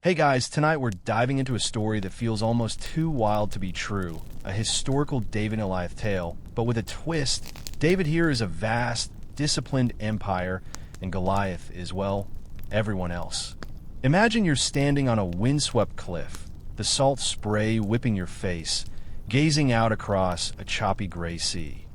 Hey guys, tonight we're diving into a story that feels almost too wild to be true. A historical David and Goliath tale, but with a twist. David here is a vast, disciplined empire, and Goliath is, well, everyone else. Imagine you're standing on a windswept cliff, the salt spray whipping your face, gazing out across a choppy gray sea.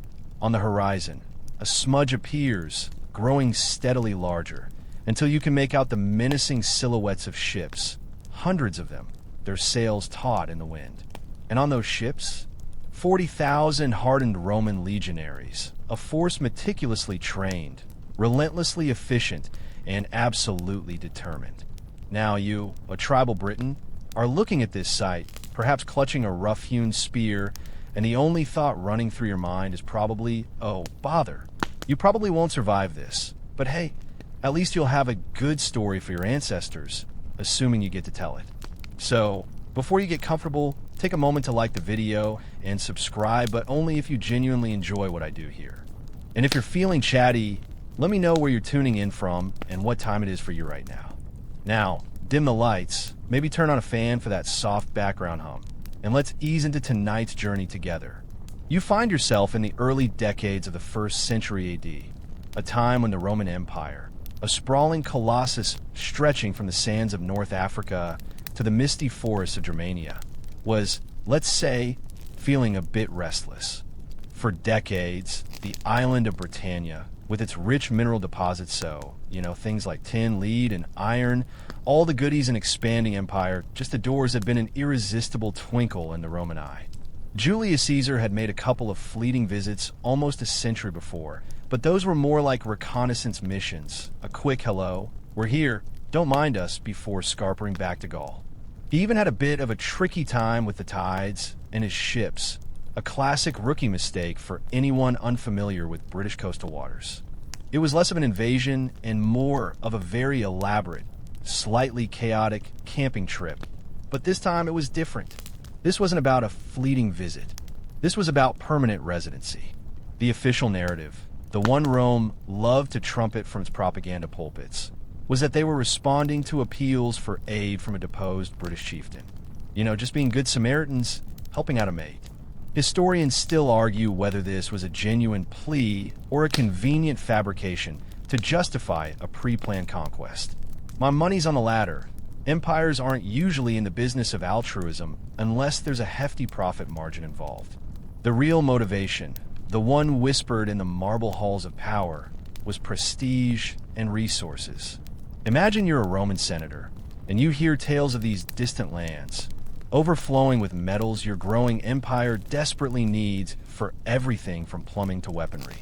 On the horizon, a smudge appears, growing steadily larger, until you can make out the menacing silhouettes of ships, hundreds of them, their sails taut in the wind. And on those ships, 40,000 hardened Roman legionaries, a force meticulously trained, relentlessly efficient, and absolutely determined. Now you, a tribal Briton, are looking at this sight, perhaps clutching a rough-hewn spear, and the only thought running through your mind is probably, oh, bother. You probably won't survive this, but hey, at least you'll have a good story for your ancestors, assuming you get to tell it. So, before you get comfortable, take a moment to like the video and subscribe, but only if you genuinely enjoy what I do here. And if you're feeling chatty, let me know where you're tuning in from and what time it is for you right now. Now, dim the lights, maybe turn on a fan for that soft background hum, and let's ease into tonight's journey together. You find yourself in the early decades of the 1st century AD, a time when the Roman Empire, a sprawling colossus stretching from the sands of North Africa to the misty forests of Germania, was, let's say, feeling a bit restless. For decades, the island of Britannia, with its rich mineral deposits, things like tin, lead, and iron, all the goodies in expanding empire, just adores had been an irresistible twinkle in the Roman eye. Julius Caesar had made a couple of fleeting visits almost a century before, but those were more like reconnaissance missions, a quick hello, we're here, don't mind us, before scarpering back to Gaul. He even had a bit of a tricky time with the tides and his ships, a classic rookie mistake for anyone unfamiliar with British coastal waters. It was less of an invasion and more of a very elaborate, slightly chaotic camping trip. But this time it was different. This wasn't about a fleeting visit. This was about permanent residency. The official narrative, the one Rome loved to trumpet from its propaganda pulpits, was that they were responding to appeals for aid from a deposed British chieftain. Just being good Samaritans, helping out a mate. Historians still argue whether this was a genuine plea or a convenient fabrication to justify a pre-planned conquest. My money's on the latter. Empires aren't usually in the business of altruism unless there's a hefty profit margin involved. The real motivation, the one whispered in the marble halls of power, was prestige and resources. Imagine you're a Roman senator, and you hear tales of these distant lands, overflowing with metals your growing empire desperately needs for everything from plumbing to weaponry.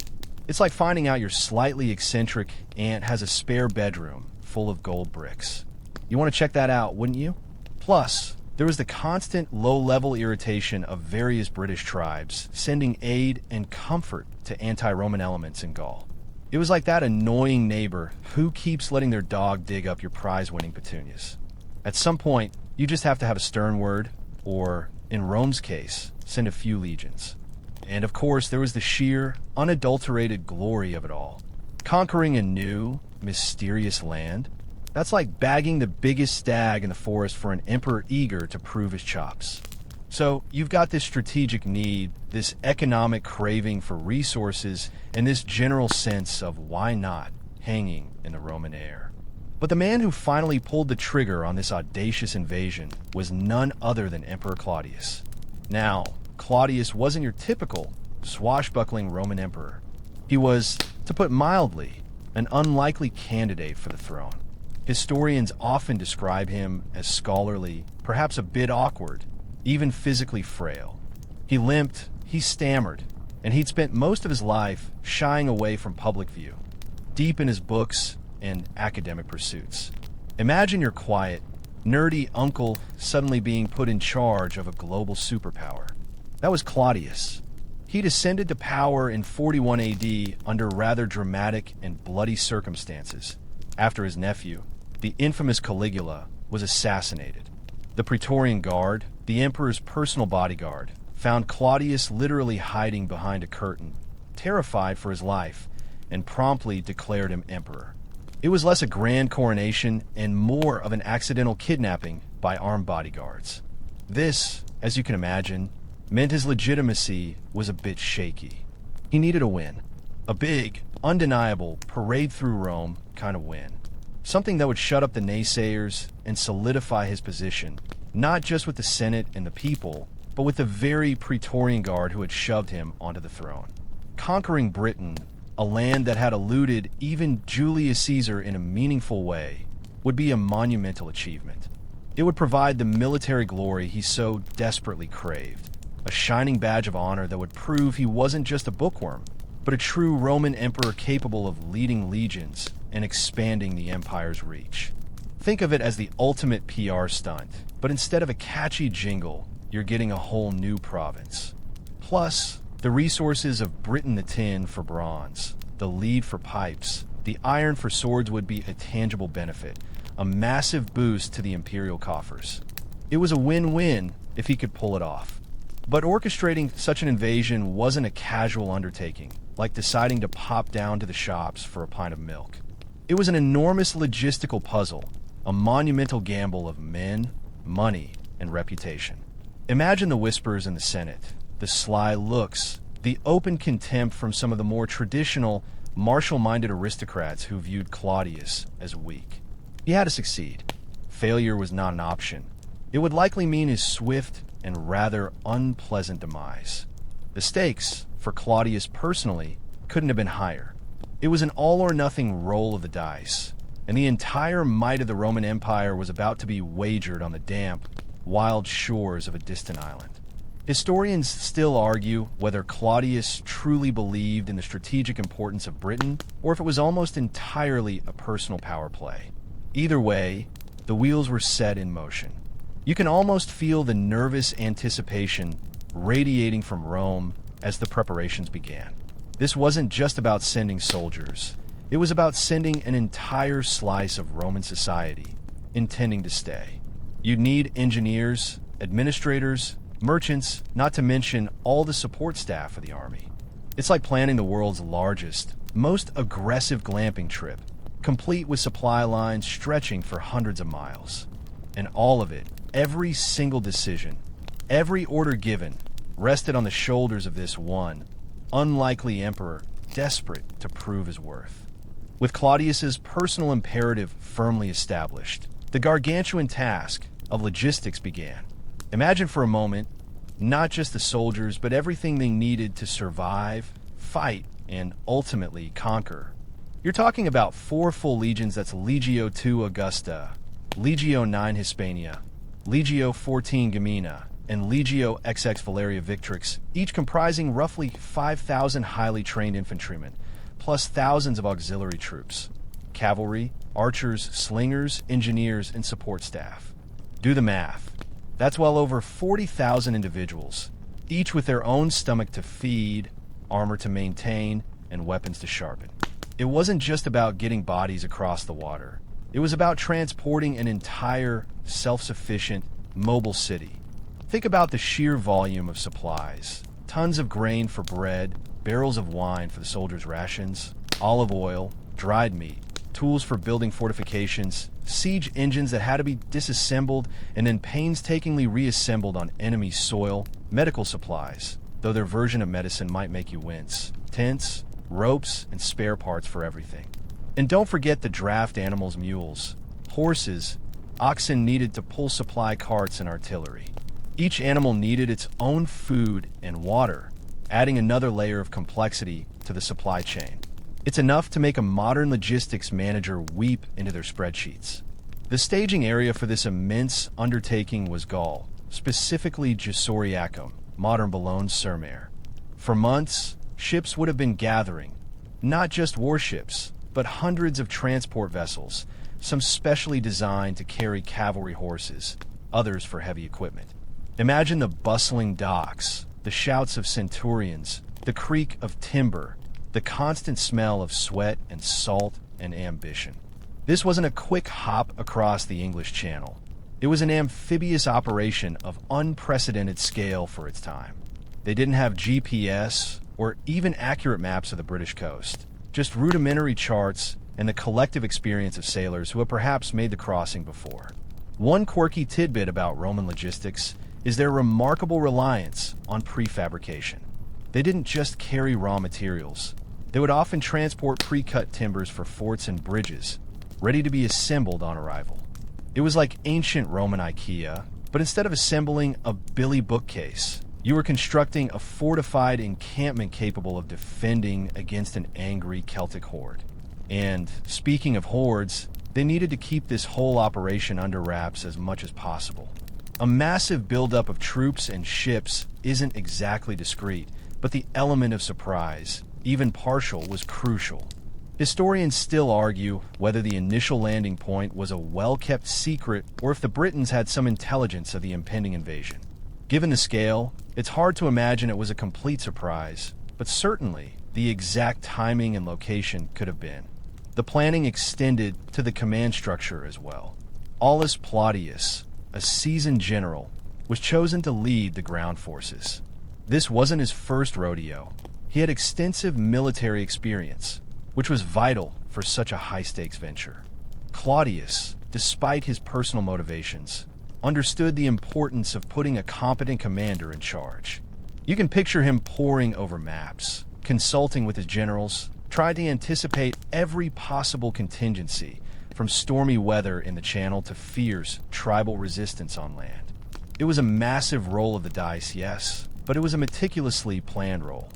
It's like finding out your slightly eccentric aunt has a spare bedroom full of gold bricks. You want to check that out, wouldn't you? Plus, there was the constant low-level irritation of various British tribes sending aid and comfort to anti-Roman elements in Gaul. It was like that annoying neighbor who keeps letting their dog dig up your prize-winning petunias. At some point, you just have to have a stern word, or, in Rome's case, send a few legions. And of course, there was the sheer, unadulterated glory of it all. Conquering a new, mysterious land, that's like bagging the biggest stag in the forest for an emperor eager to prove his chops. So you've got this strategic need, this economic craving for resources, and this general sense of why not hanging in the Roman air. But the man who finally pulled the trigger on this audacious invasion was none other than Emperor Claudius. Now, Claudius wasn't your typical swashbuckling Roman emperor. He was, to put mildly, an unlikely candidate for the throne. Historians often describe him as scholarly, perhaps a bit awkward, even physically frail. He limped, he stammered, and he'd spent most of his life shying away from public view, deep in his books and academic pursuits. Imagine your quiet, nerdy uncle suddenly being put in charge of a global superpower. That was Claudius. He'd ascended to power in 41 AD under rather dramatic and bloody circumstances, after his nephew, the infamous Caligula, was assassinated. The Praetorian Guard, the emperor's personal bodyguard, found Claudius literally hiding behind a curtain, terrified for his life, and promptly declared him emperor. It was less a grand coronation and more of an accidental kidnapping by armed bodyguards. This, as you can imagine, meant his legitimacy was a bit shaky. He needed a win. A big, undeniable, parade through Rome kind of win. Something that would shut up the naysayers and solidify his position, not just with the Senate and the people, but with the very Praetorian Guard who had shoved him onto the throne. Conquering Britain, a land that had eluded even Julius Caesar in a meaningful way, would be a monumental achievement. It would provide the military glory he so desperately craved, a shining badge of honor that would prove he wasn't just a bookworm, but a true Roman emperor capable of leading legions and expanding the empire's reach. Think of it as the ultimate PR stunt, but instead of a catchy jingle, you're getting a whole new province. Plus, the resources of Britain the tin for bronze, the lead for pipes, the iron for swords would be a tangible benefit, a massive boost to the imperial coffers. It was a win-win if he could pull it off. But orchestrating such an invasion wasn't a casual undertaking, like deciding to pop down to the shops for a pint of milk. It was an enormous logistical puzzle, a monumental gamble of men, money, and reputation. Imagine the whispers in the Senate, the sly looks, the open contempt from some of the more traditional, martial-minded aristocrats who viewed Claudius as weak. He had to succeed. Failure was not an option. It would likely mean his swift and rather unpleasant demise. The stakes, for Claudius personally, couldn't have been higher. It was an all-or-nothing roll of the dice, and the entire might of the Roman Empire was about to be wagered on the damp, wild shores of a distant island. Historians still argue whether Claudius truly believed in the strategic importance of Britain, or if it was almost entirely a personal power play. Either way, the wheels were set in motion. You can almost feel the nervous anticipation radiating from Rome as the preparations began. This wasn't just about sending soldiers. It was about sending an entire slice of Roman society, intending to stay. You'd need engineers, administrators, merchants, not to mention all the support staff of the army. It's like planning the world's largest, most aggressive glamping trip, complete with supply lines stretching for hundreds of miles. And all of it, every single decision, every order given, rested on the shoulders of this one, unlikely emperor desperate to prove his worth. With Claudius's personal imperative firmly established, the gargantuan task of logistics began. Imagine for a moment, not just the soldiers, but everything they needed to survive, fight, and ultimately conquer. You're talking about 4 full legions, that's Legio II Augusta, Legio IX Hispania, Legio XIV Gemina, and Legio XX Valeria Victrix, each comprising roughly 5,000 highly trained infantrymen, plus thousands of auxiliary troops, cavalry, archers, slingers, engineers, and support staff. Do the math. That's well over 40,000 individuals, each with their own stomach to feed, armor to maintain, and weapons to sharpen. It wasn't just about getting bodies across the water. It was about transporting an entire, self-sufficient, mobile city. Think about the sheer volume of supplies. Tons of grain for bread, barrels of wine for the soldiers' rations, olive oil, dried meat, tools for building fortifications, siege engines that had to be disassembled and then painstakingly reassembled on enemy soil, medical supplies, though their version of medicine might make you wince, tents, ropes, and spare parts for everything. And don't forget the draft animals, mules, horses, oxen needed to pull supply carts and artillery. Each animal needed its own food and water, adding another layer of complexity to the supply chain. It's enough to make a modern logistics manager weep into their spreadsheets. The staging area for this immense undertaking was Gaul, specifically Gesoriacum, modern Boulogne-sur-Mer. For months, ships would have been gathering, not just warships, but hundreds of transport vessels, some specially designed to carry cavalry horses, others for heavy equipment. Imagine the bustling docks, the shouts of centurions, the creak of timber, the constant smell of sweat and salt and ambition. This wasn't a quick hop across the English Channel. It was an amphibious operation of unprecedented scale for its time. They didn't have GPS or even accurate maps of the British coast, just rudimentary charts and the collective experience of sailors who have perhaps made the crossing before. One quirky tidbit about Roman logistics is their remarkable reliance on prefabrication. They didn't just carry raw materials. They would often transport pre-cut timbers for forts and bridges, ready to be assembled on arrival. It was like ancient Roman IKEA, but instead of assembling a Billy bookcase, you were constructing a fortified encampment capable of defending against an angry Celtic horde. And speaking of hordes, they needed to keep this whole operation under wraps as much as possible. A massive buildup of troops and ships isn't exactly discreet, but the element of surprise, even partial, was crucial. Historians still argue whether the initial landing point was a well-kept secret or if the Britons had some intelligence of the impending invasion. Given the scale, it's hard to imagine it was a complete surprise, but certainly the exact timing and location could have been. The planning extended to the command structure as well. Aulus Plautius, a seasoned general, was chosen to lead the ground forces. This wasn't his first rodeo. He had extensive military experience, which was vital for such a high-stakes venture. Claudius, despite his personal motivations, understood the importance of putting a competent commander in charge. You can picture him poring over maps, consulting with his generals, trying to anticipate every possible contingency, from stormy weather in the channel to fierce tribal resistance on land. It was a massive roll of the dice, yes, but it was a meticulously planned roll.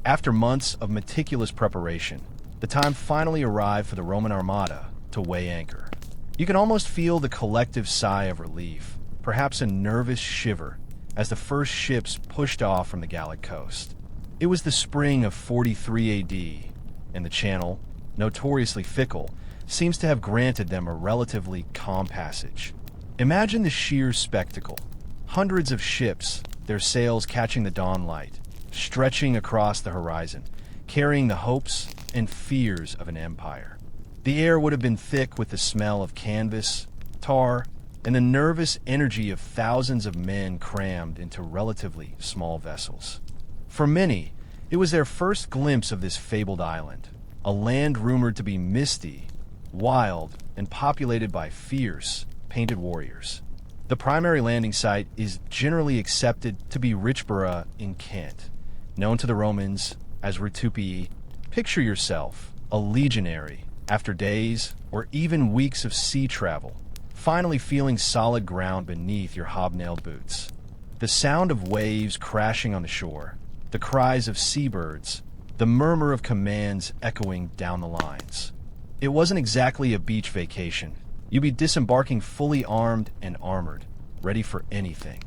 After months of meticulous preparation, the time finally arrived for the Roman Armada to weigh anchor. You can almost feel the collective sigh of relief, perhaps a nervous shiver, as the first ships pushed off from the Gallic coast. It was the spring of 43 AD, and the Channel, notoriously fickle, seems to have granted them a relatively calm passage. Imagine the sheer spectacle. Hundreds of ships, their sails catching the dawn light, stretching across the horizon, carrying the hopes and fears of an empire. The air would have been thick with the smell of canvas, tar, and the nervous energy of thousands of men crammed into relatively small vessels. For many, it was their first glimpse of this fabled island, a land rumored to be misty, wild, and populated by fierce, painted warriors. The primary landing site is generally accepted to be Richborough in Kent, known to the Romans as Rutupii. Picture yourself, a legionary, after days or even weeks of sea travel, finally feeling solid ground beneath your hobnailed boots. The sound of waves crashing on the shore, the cries of seabirds, the murmur of commands echoing down the lines. It wasn't exactly a beach vacation. You'd be disembarking fully armed and armored, ready for anything.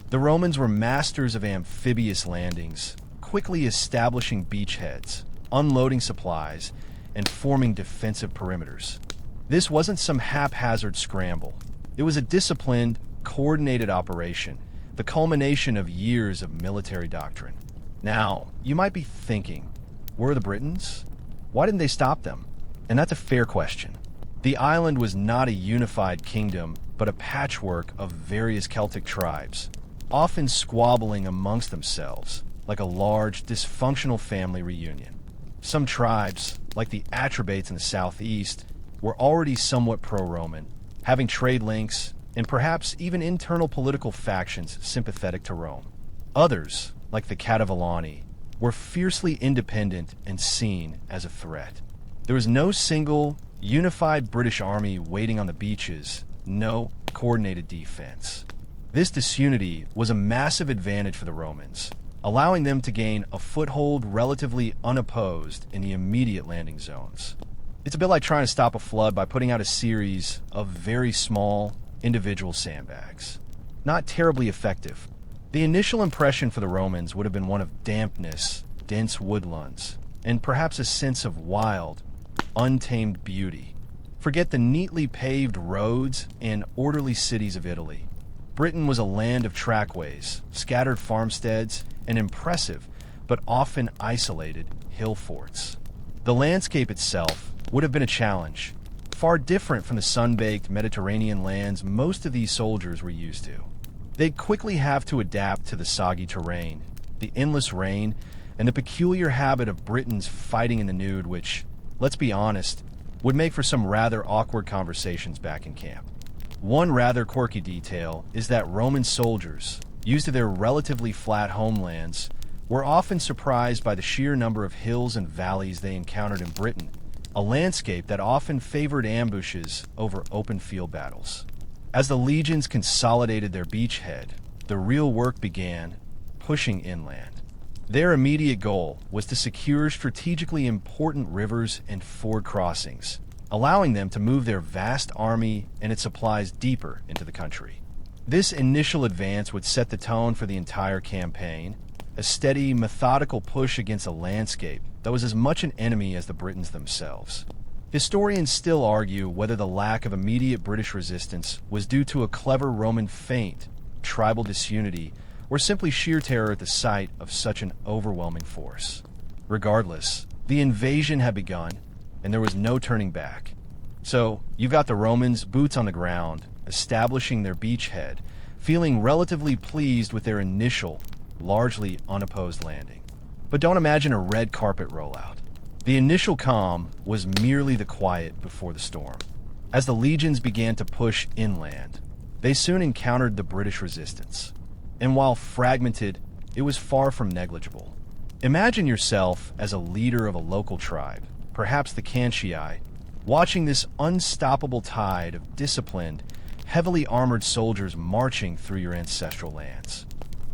The Romans were masters of amphibious landings, quickly establishing beachheads, unloading supplies, and forming defensive perimeters. This wasn't some haphazard scramble. It was a disciplined, coordinated operation, the culmination of years of military doctrine. Now, you might be thinking, were the Britons? Why didn't they stop them? And that's a fair question. The island was not a unified kingdom, but a patchwork of various Celtic tribes, often squabbling amongst themselves, like a large, dysfunctional family reunion. Some tribes, like the Atrebates in the southeast, were already somewhat pro-Roman, having trade links and perhaps even internal political factions sympathetic to Rome. Others, like the Cativalani, were fiercely independent and seen as a threat. There was no single, unified British army waiting on the beaches, no coordinated defense. This disunity was a massive advantage for the Romans, allowing them to gain a foothold relatively unopposed in the immediate landing zones. It's a bit like trying to stop a flood by putting out a series of very small, individual sandbags. Not terribly effective. The initial impression for the Romans would have been one of dampness, dense woodlands, and perhaps a sense of wild, untamed beauty. Forget the neatly paved roads and orderly cities of Italy. Britain was a land of trackways, scattered farmsteads, and impressive, but often isolated, hill forts. The landscape itself would have been a challenge, far different from the sun-baked Mediterranean lands most of these soldiers were used to. They'd quickly have to adapt to the soggy terrain, the endless rain, and the peculiar habit of Britons fighting in the nude which, let's be honest, would make for some rather awkward conversations back in camp. One rather quirky detail is that Roman soldiers, used to their relatively flat homelands, were often surprised by the sheer number of hills and valleys they encountered in Britain, a landscape that often favored ambushes over open field battles. As the legions consolidated their beachhead, the real work began, pushing inland. Their immediate goal was to secure strategically important rivers and ford crossings, allowing them to move their vast army and its supplies deeper into the country. This initial advance would set the tone for the entire campaign, a steady, methodical push against a landscape that was as much an enemy as the Britons themselves. Historians still argue whether the lack of immediate British resistance was due to a clever Roman feint, tribal disunity, or simply sheer terror at the sight of such an overwhelming force. Regardless, the invasion had begun, and there was no turning back. So, you've got the Romans, boots on the ground, establishing their beachhead, feeling relatively pleased with their initial, largely unopposed landing. But don't imagine a red carpet rollout. The initial calm was merely the quiet before the storm. As the legions began to push inland, they soon encountered the British resistance. And while fragmented, it was far from negligible. Imagine yourself as a leader of a local tribe, perhaps the Kanchii, watching this unstoppable tide of disciplined, heavily armored soldiers marching through your ancestral lands.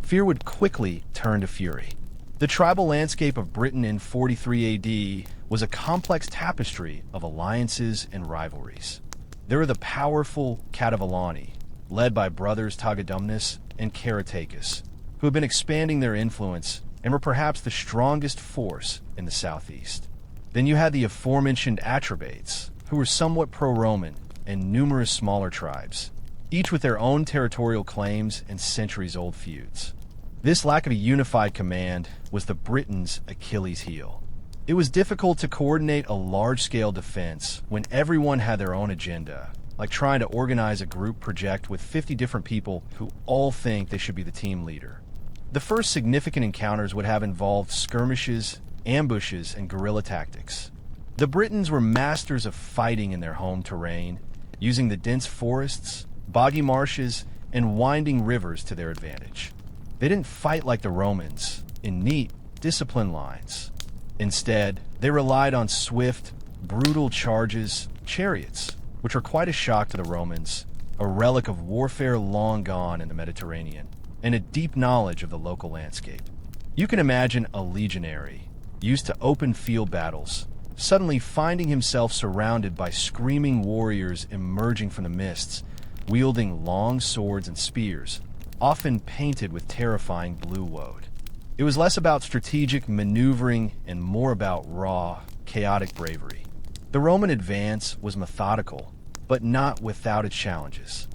Fear would quickly turn to fury. The tribal landscape of Britain in 43 AD was a complex tapestry of alliances and rivalries. There were the powerful Cativalani, led by brothers Tagadumnus and Caratacus, who had been expanding their influence and were perhaps the strongest force in the southeast. Then you had the aforementioned Atrebates, who were somewhat pro-Roman, and numerous smaller tribes, each with their own territorial claims and centuries-old feuds. This lack of a unified command was the Britons' Achilles' heel. It was difficult to coordinate a large-scale defense when everyone had their own agenda, like trying to organize a group project with 50 different people who all think they should be the team leader. The first significant encounters would have involved skirmishes, ambushes, and guerrilla tactics. The Britons were masters of fighting in their home terrain, using the dense forests, boggy marshes, and winding rivers to their advantage. They didn't fight like the Romans, in neat, disciplined lines. Instead, they relied on swift, brutal charges, chariots, which were quite a shock to the Romans, a relic of warfare long gone in the Mediterranean, and a deep knowledge of the local landscape. You can imagine a legionary, used to open field battles, suddenly finding himself surrounded by screaming warriors emerging from the mists, wielding long swords and spears, often painted with terrifying blue woad. It was less about strategic maneuvering and more about raw, chaotic bravery. The Roman advance was methodical, but not without its challenges.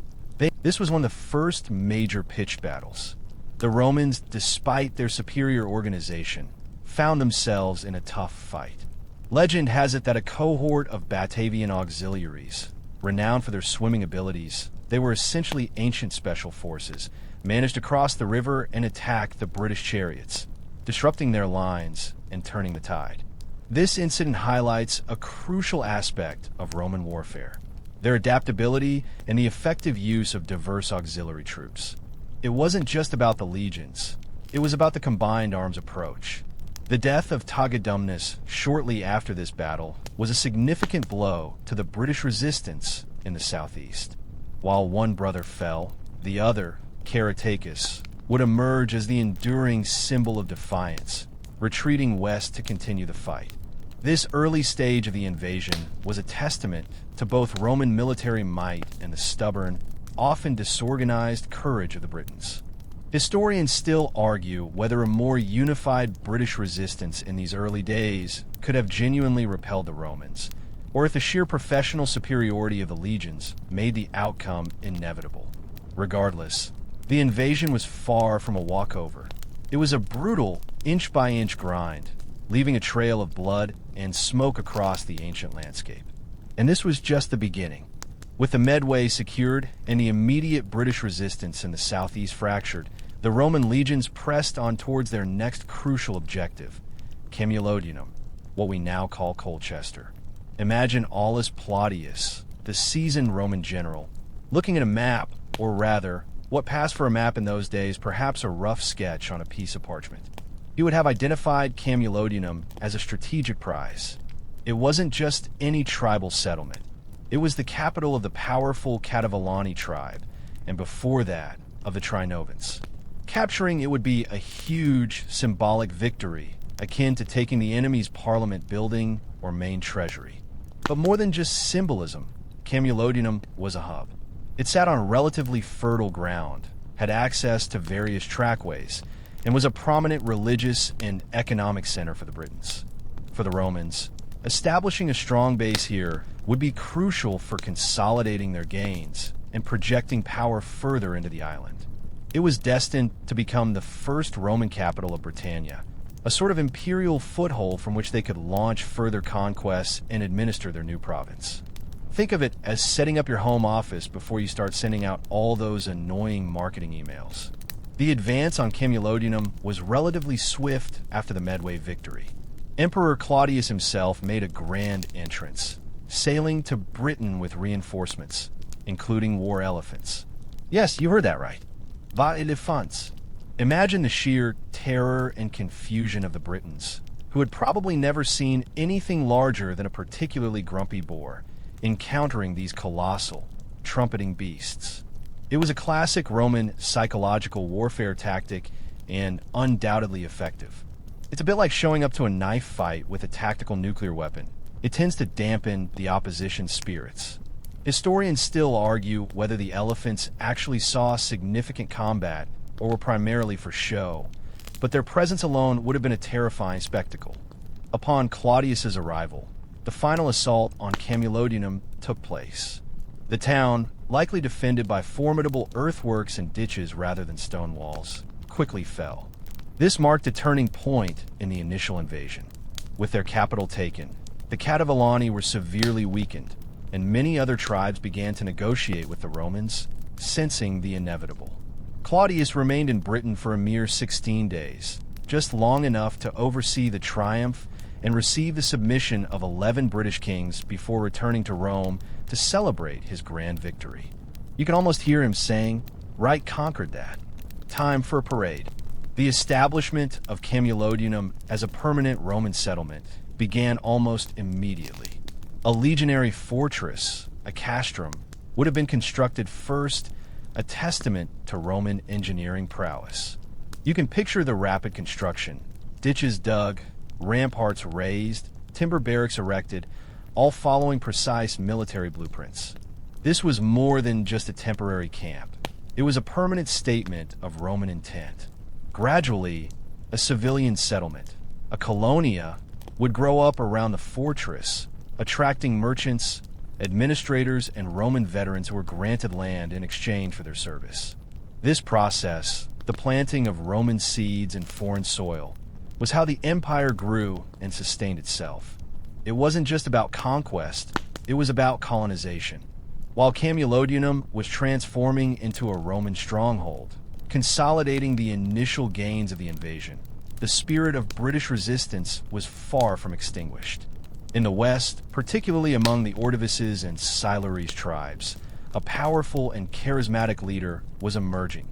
This was one of the first major pitched battles. The Romans, despite their superior organization, found themselves in a tough fight. Legend has it that a cohort of Batavian auxiliaries, renowned for their swimming abilities, they were essentially ancient special forces, managed to cross the river and attack the British chariots, disrupting their lines and turning the tide. This incident highlights a crucial aspect of Roman warfare: their adaptability and the effective use of diverse auxiliary troops. It wasn't just about the legions, it was about the combined arms approach. The death of Tagadumnus shortly after this battle was a significant blow to the British resistance in the southeast. While one brother fell, the other, Caratacus, would emerge as the enduring symbol of defiance, retreating west to continue the fight. This early stage of the invasion was a testament to both Roman military might and the stubborn, often disorganized courage of the Britons. Historians still argue whether a more unified British resistance in these early days could have genuinely repelled the Romans, or if the sheer professional superiority of the legions made the outcome inevitable. Regardless, the invasion was far from a walkover. It was a brutal, inch-by-inch grind, leaving a trail of blood and smoke across the ancient landscape. And this was just the beginning. With the Medway secured and the immediate British resistance in the southeast fractured, the Roman legions pressed on towards their next crucial objective, Camulodunum, what we now call Colchester. Imagine Aulus Plautius, the seasoned Roman general, looking at a map, or rather, what passed for a map in those days, perhaps a rough sketch on a piece of parchment. He would have identified Camulodunum as a strategic prize. It wasn't just any tribal settlement. It was the capital of the powerful Cativalani tribe, and before that, of the Trinovans. Capturing it would be a huge symbolic victory, akin to taking the enemy's parliament building or main treasury. But more than just symbolism, Camulodunum was a hub. It sat on relatively fertile ground, had access to various trackways, and was a prominent religious and economic center for the Britons. For the Romans, establishing a strong base here would be crucial for consolidating their gains and projecting power further into the island. It was destined to become the first Roman capital of Britannia, a sort of imperial foothold from which they could launch further conquests and administer their new province. Think of it as setting up your home office before you start sending out all those annoying marketing emails. The advance on Camulodunum was relatively swift after the Medway victory. Emperor Claudius himself made a grand entrance, sailing to Britain with reinforcements, including war elephants. Yes, you heard that right. Va elephants. Imagine the sheer terror and confusion of the Britons, who had probably never seen anything larger than a particularly grumpy boar, encountering these colossal, trumpeting beasts. It was a classic Roman psychological warfare tactic and undoubtedly effective. It's a bit like showing up to a knife fight with a tactical nuclear weapon. It tends to dampen the opposition's spirits. Historians still argue whether the elephants actually saw significant combat or were primarily for show, but their presence alone would have been a terrifying spectacle. Upon Claudius's arrival, the final assault on Camulodunum took place. The town, likely defended by formidable earthworks and ditches rather than stone walls, quickly fell. This marked a turning point in the initial invasion. With their capital taken, the Cativalani were severely weakened, and many other tribes began to negotiate with the Romans, sensing the inevitable. Claudius remained in Britain for a mere 16 days, just long enough to oversee the triumph and receive the submission of 11 British kings before returning to Rome to celebrate his grand victory. You can almost hear him saying, "Right conquered that. Time for a parade." The establishment of Camulodunum as a permanent Roman settlement began almost immediately. A legionary fortress, a castrum, would have been constructed first, a testament to Roman engineering prowess. You can picture the rapid construction, ditches dug, ramparts raised, timber barracks erected, all following precise military blueprints. This was more than just a temporary camp. It was a permanent statement of Roman intent. Gradually, a civilian settlement, a colonia, would grow up around the fortress, attracting merchants, administrators, and Roman veterans who were granted land in exchange for their service. This process, the planting of Roman seeds in foreign soil, was how the empire grew and sustained itself. It wasn't just about conquest, it was about colonization. While Camulodunum was transforming into a Roman stronghold, consolidating the initial gains of the invasion, the spirit of British resistance was far from extinguished. In the West, particularly among the Ordovices and Silures tribes, a powerful and charismatic leader was emerging,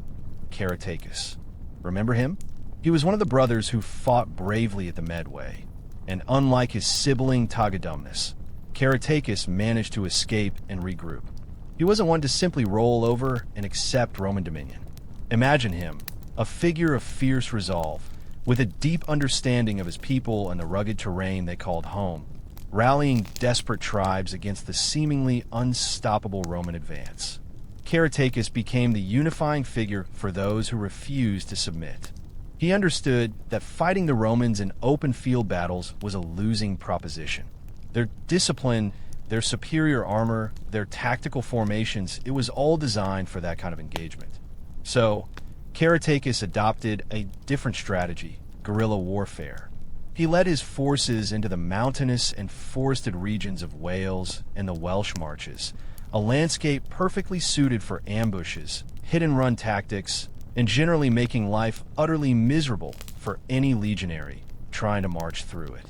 Caratacus. Remember him? He was one of the brothers who fought bravely at the Medway, and unlike his sibling Tagadumnus, Caratacus managed to escape and regroup. He wasn't one to simply roll over and accept Roman dominion. Imagine him, a figure of fierce resolve, with a deep understanding of his people and the rugged terrain they called home, rallying desperate tribes against the seemingly unstoppable Roman advance. Caratacus became the unifying figure for those who refused to submit. He understood that fighting the Romans in open field battles was a losing proposition. Their discipline, their superior armor, their tactical formations, it was all designed for that kind of engagement. So, Caratacus adopted a different strategy, guerrilla warfare. He led his forces into the mountainous and forested regions of Wales and the Welsh Marches, a landscape perfectly suited for ambushes, hit-and-run tactics, and generally making life utterly miserable for any legionary trying to march through it.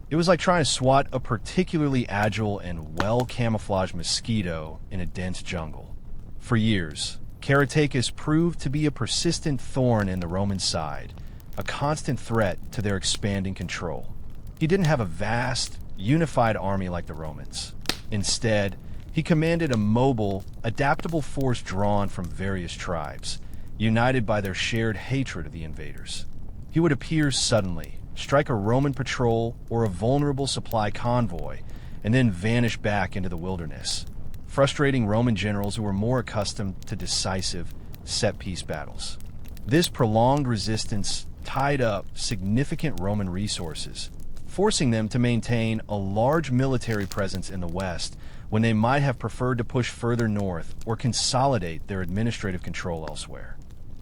It was like trying to swat a particularly agile and well-camouflaged mosquito in a dense jungle. For years, Caratacus proved to be a persistent thorn in the Roman side, a constant threat to their expanding control. He didn't have a vast, unified army like the Romans. Instead, he commanded a mobile, adaptable force drawn from various tribes, united by their shared hatred of the invaders. He would appear suddenly, strike a Roman patrol or a vulnerable supply convoy, and then vanish back into the wilderness, frustrating Roman generals who were more accustomed to decisive, set-piece battles. This prolonged resistance tied up significant Roman resources, forcing them to maintain a large military presence in the west when they might have preferred to push further north or consolidate their administrative control elsewhere.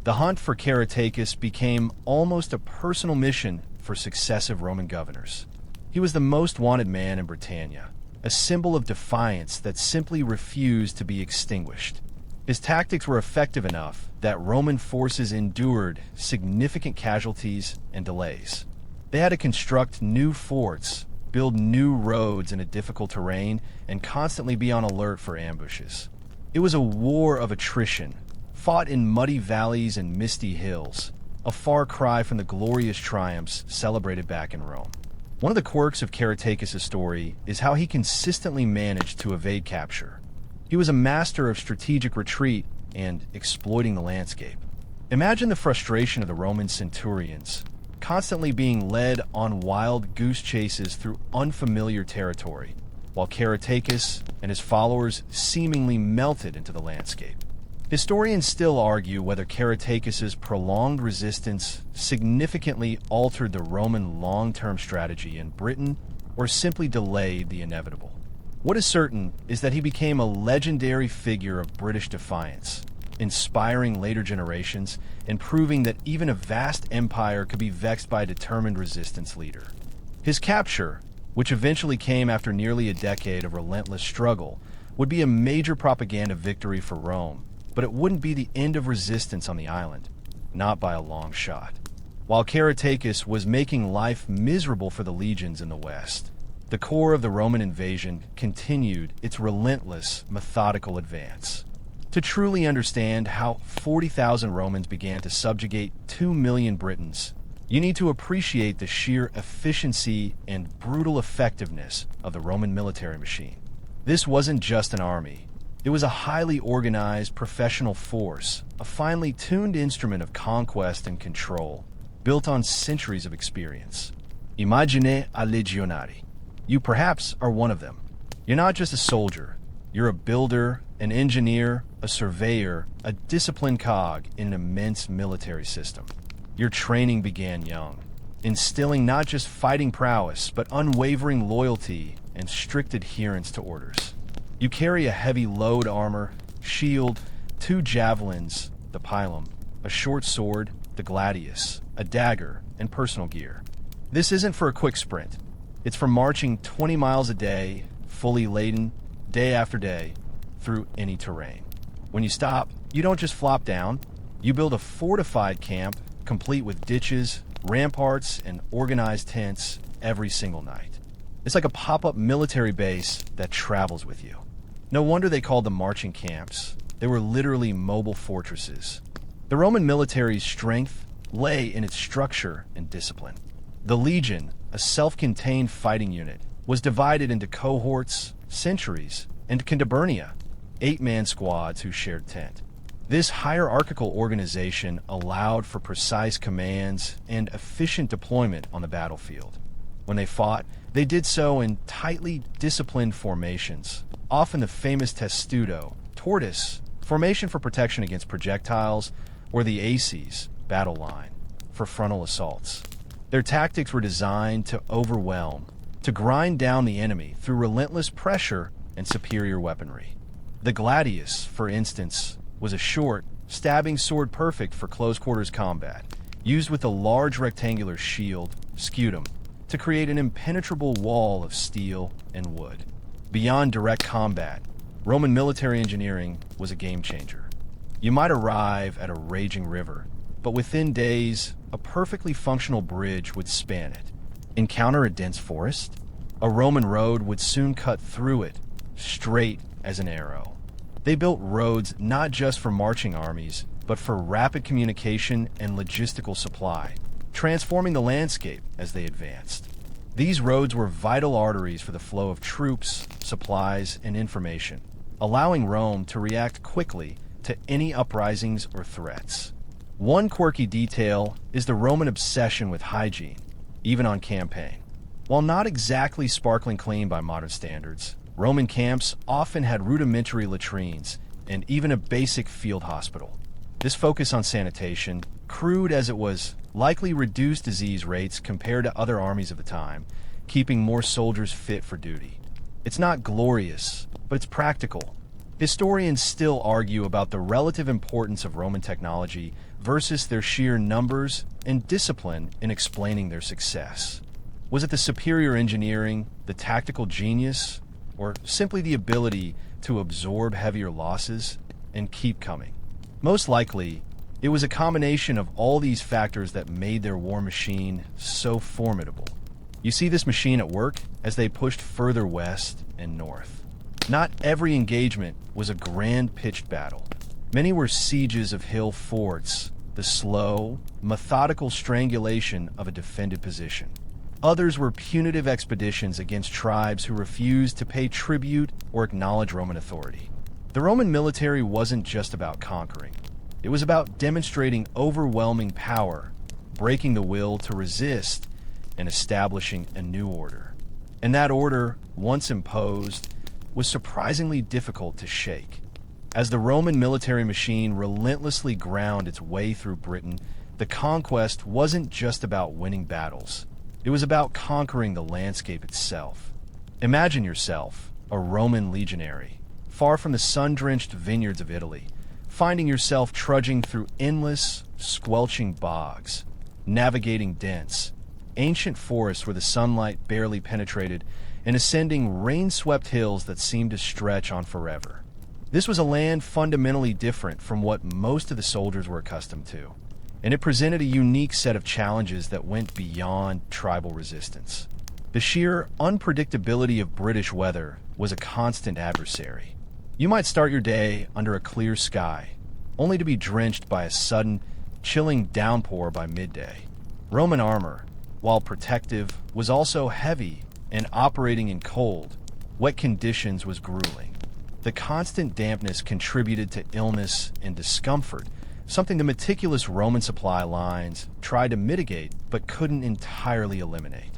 The hunt for Caratacus became almost a personal mission for successive Roman governors. He was the most wanted man in Britannia, a symbol of defiance that simply refused to be extinguished. His tactics were effective enough that Roman forces endured significant casualties and delays. They had to construct new forts, build new roads in a difficult terrain, and constantly be on alert for ambushes. It was a war of attrition, fought in muddy valleys and misty hills, a far cry from the glorious triumphs celebrated back in Rome. One of the quirks of Caratacus' story is how he consistently managed to evade capture. He was a master of strategic retreat and exploiting the landscape. Imagine the frustration of the Roman centurions, constantly being led on wild goose chases through unfamiliar territory, while Caratacus and his followers seemingly melted into the landscape. Historians still argue whether Caratacus' prolonged resistance significantly altered the Roman long-term strategy in Britain or simply delayed the inevitable. What is certain is that he became a legendary figure of British defiance, inspiring later generations and proving that even a vast empire could be vexed by a determined resistance leader. His capture, which eventually came after nearly a decade of relentless struggle, would be a major propaganda victory for Rome, but it wouldn't be the end of resistance on the island, not by a long shot. While Caratacus was making life miserable for the legions in the west, the core of the Roman invasion continued its relentless, methodical advance. To truly understand how 40,000 Romans began to subjugate 2 million Britons, you need to appreciate the sheer efficiency and brutal effectiveness of the Roman military machine. This wasn't just an army. It was a highly organized professional force, a finely tuned instrument of conquest and control, built on centuries of experience. Immagine a legionari. You perhaps are one of them. You're not just a soldier. You're a builder, an engineer, a surveyor, a disciplined cog in an immense military system. Your training began young, instilling not just fighting prowess, but unwavering loyalty and strict adherence to orders. You carry a heavy load armor, shield, 2 javelins, the pilum, a short sword, the gladius, a dagger, and personal gear. This isn't for a quick sprint. It's for marching 20 miles a day, fully laden, day after day, through any terrain. When you stop, you don't just flop down. You build a fortified camp, complete with ditches, ramparts, and organized tents every single night. It's like a pop-up military base that travels with you. No wonder they called them marching camps. They were literally mobile fortresses. The Roman military's strength lay in its structure and discipline. The legion, a self-contained fighting unit, was divided into cohorts, centuries, and contubernia, 8-man squads who shared tent. This hierarchical organization allowed for precise commands and efficient deployment on the battlefield. When they fought, they did so in tightly disciplined formations, often the famous testudo, tortoise, formation for protection against projectiles, or the aces, battle line, for frontal assaults. Their tactics were designed to overwhelm, to grind down the enemy through relentless pressure and superior weaponry. The gladius, for instance, was a short, stabbing sword perfect for close-quarters combat, used with a large rectangular shield, scutum, to create an impenetrable wall of steel and wood. Beyond direct combat, Roman military engineering was a game-changer. You might arrive at a raging river, but within days, a perfectly functional bridge would span it. Encounter a dense forest? A Roman road would soon cut through it, straight as an arrow. They built roads not just for marching armies, but for rapid communication and logistical supply, transforming the landscape as they advanced. These roads were vital arteries for the flow of troops, supplies, and information, allowing Rome to react quickly to any uprisings or threats. One quirky detail is the Roman obsession with hygiene, even on campaign. While not exactly sparkling clean by modern standards, Roman camps often had rudimentary latrines and even a basic field hospital. This focus on sanitation, crude as it was, likely reduced disease rates compared to other armies of the time, keeping more soldiers fit for duty. It's not glorious, but it's practical. Historians still argue about the relative importance of Roman technology versus their sheer numbers and discipline in explaining their success. Was it the superior engineering, the tactical genius, or simply the ability to absorb heavier losses and keep coming? Most likely, it was a combination of all these factors that made their war machine so formidable. You see this machine at work as they pushed further west and north. Not every engagement was a grand-pitched battle. Many were sieges of hill forts, the slow, methodical strangulation of a defended position. Others were punitive expeditions against tribes who refused to pay tribute or acknowledge Roman authority. The Roman military wasn't just about conquering. It was about demonstrating overwhelming power, breaking the will to resist, and establishing a new order. And that order, once imposed, was surprisingly difficult to shake. As the Roman military machine relentlessly ground its way through Britain, the conquest wasn't just about winning battles. It was about conquering the landscape itself. Imagine yourself, a Roman legionary, far from the sun-drenched vineyards of Italy, finding yourself trudging through endless, squelching bogs, navigating dense, ancient forests where the sunlight barely penetrated, and ascending rain-swept hills that seemed to stretch on forever. This was a land fundamentally different from what most of the soldiers were accustomed to, and it presented a unique set of challenges that went beyond tribal resistance. The sheer unpredictability of British weather was a constant adversary. You might start your day under a clear sky, only to be drenched by a sudden, chilling downpour by midday. Roman armor, while protective, was also heavy, and operating in cold, wet conditions was grueling. The constant dampness contributed to illness and discomfort, something the meticulous Roman supply lines tried to mitigate but couldn't entirely eliminate.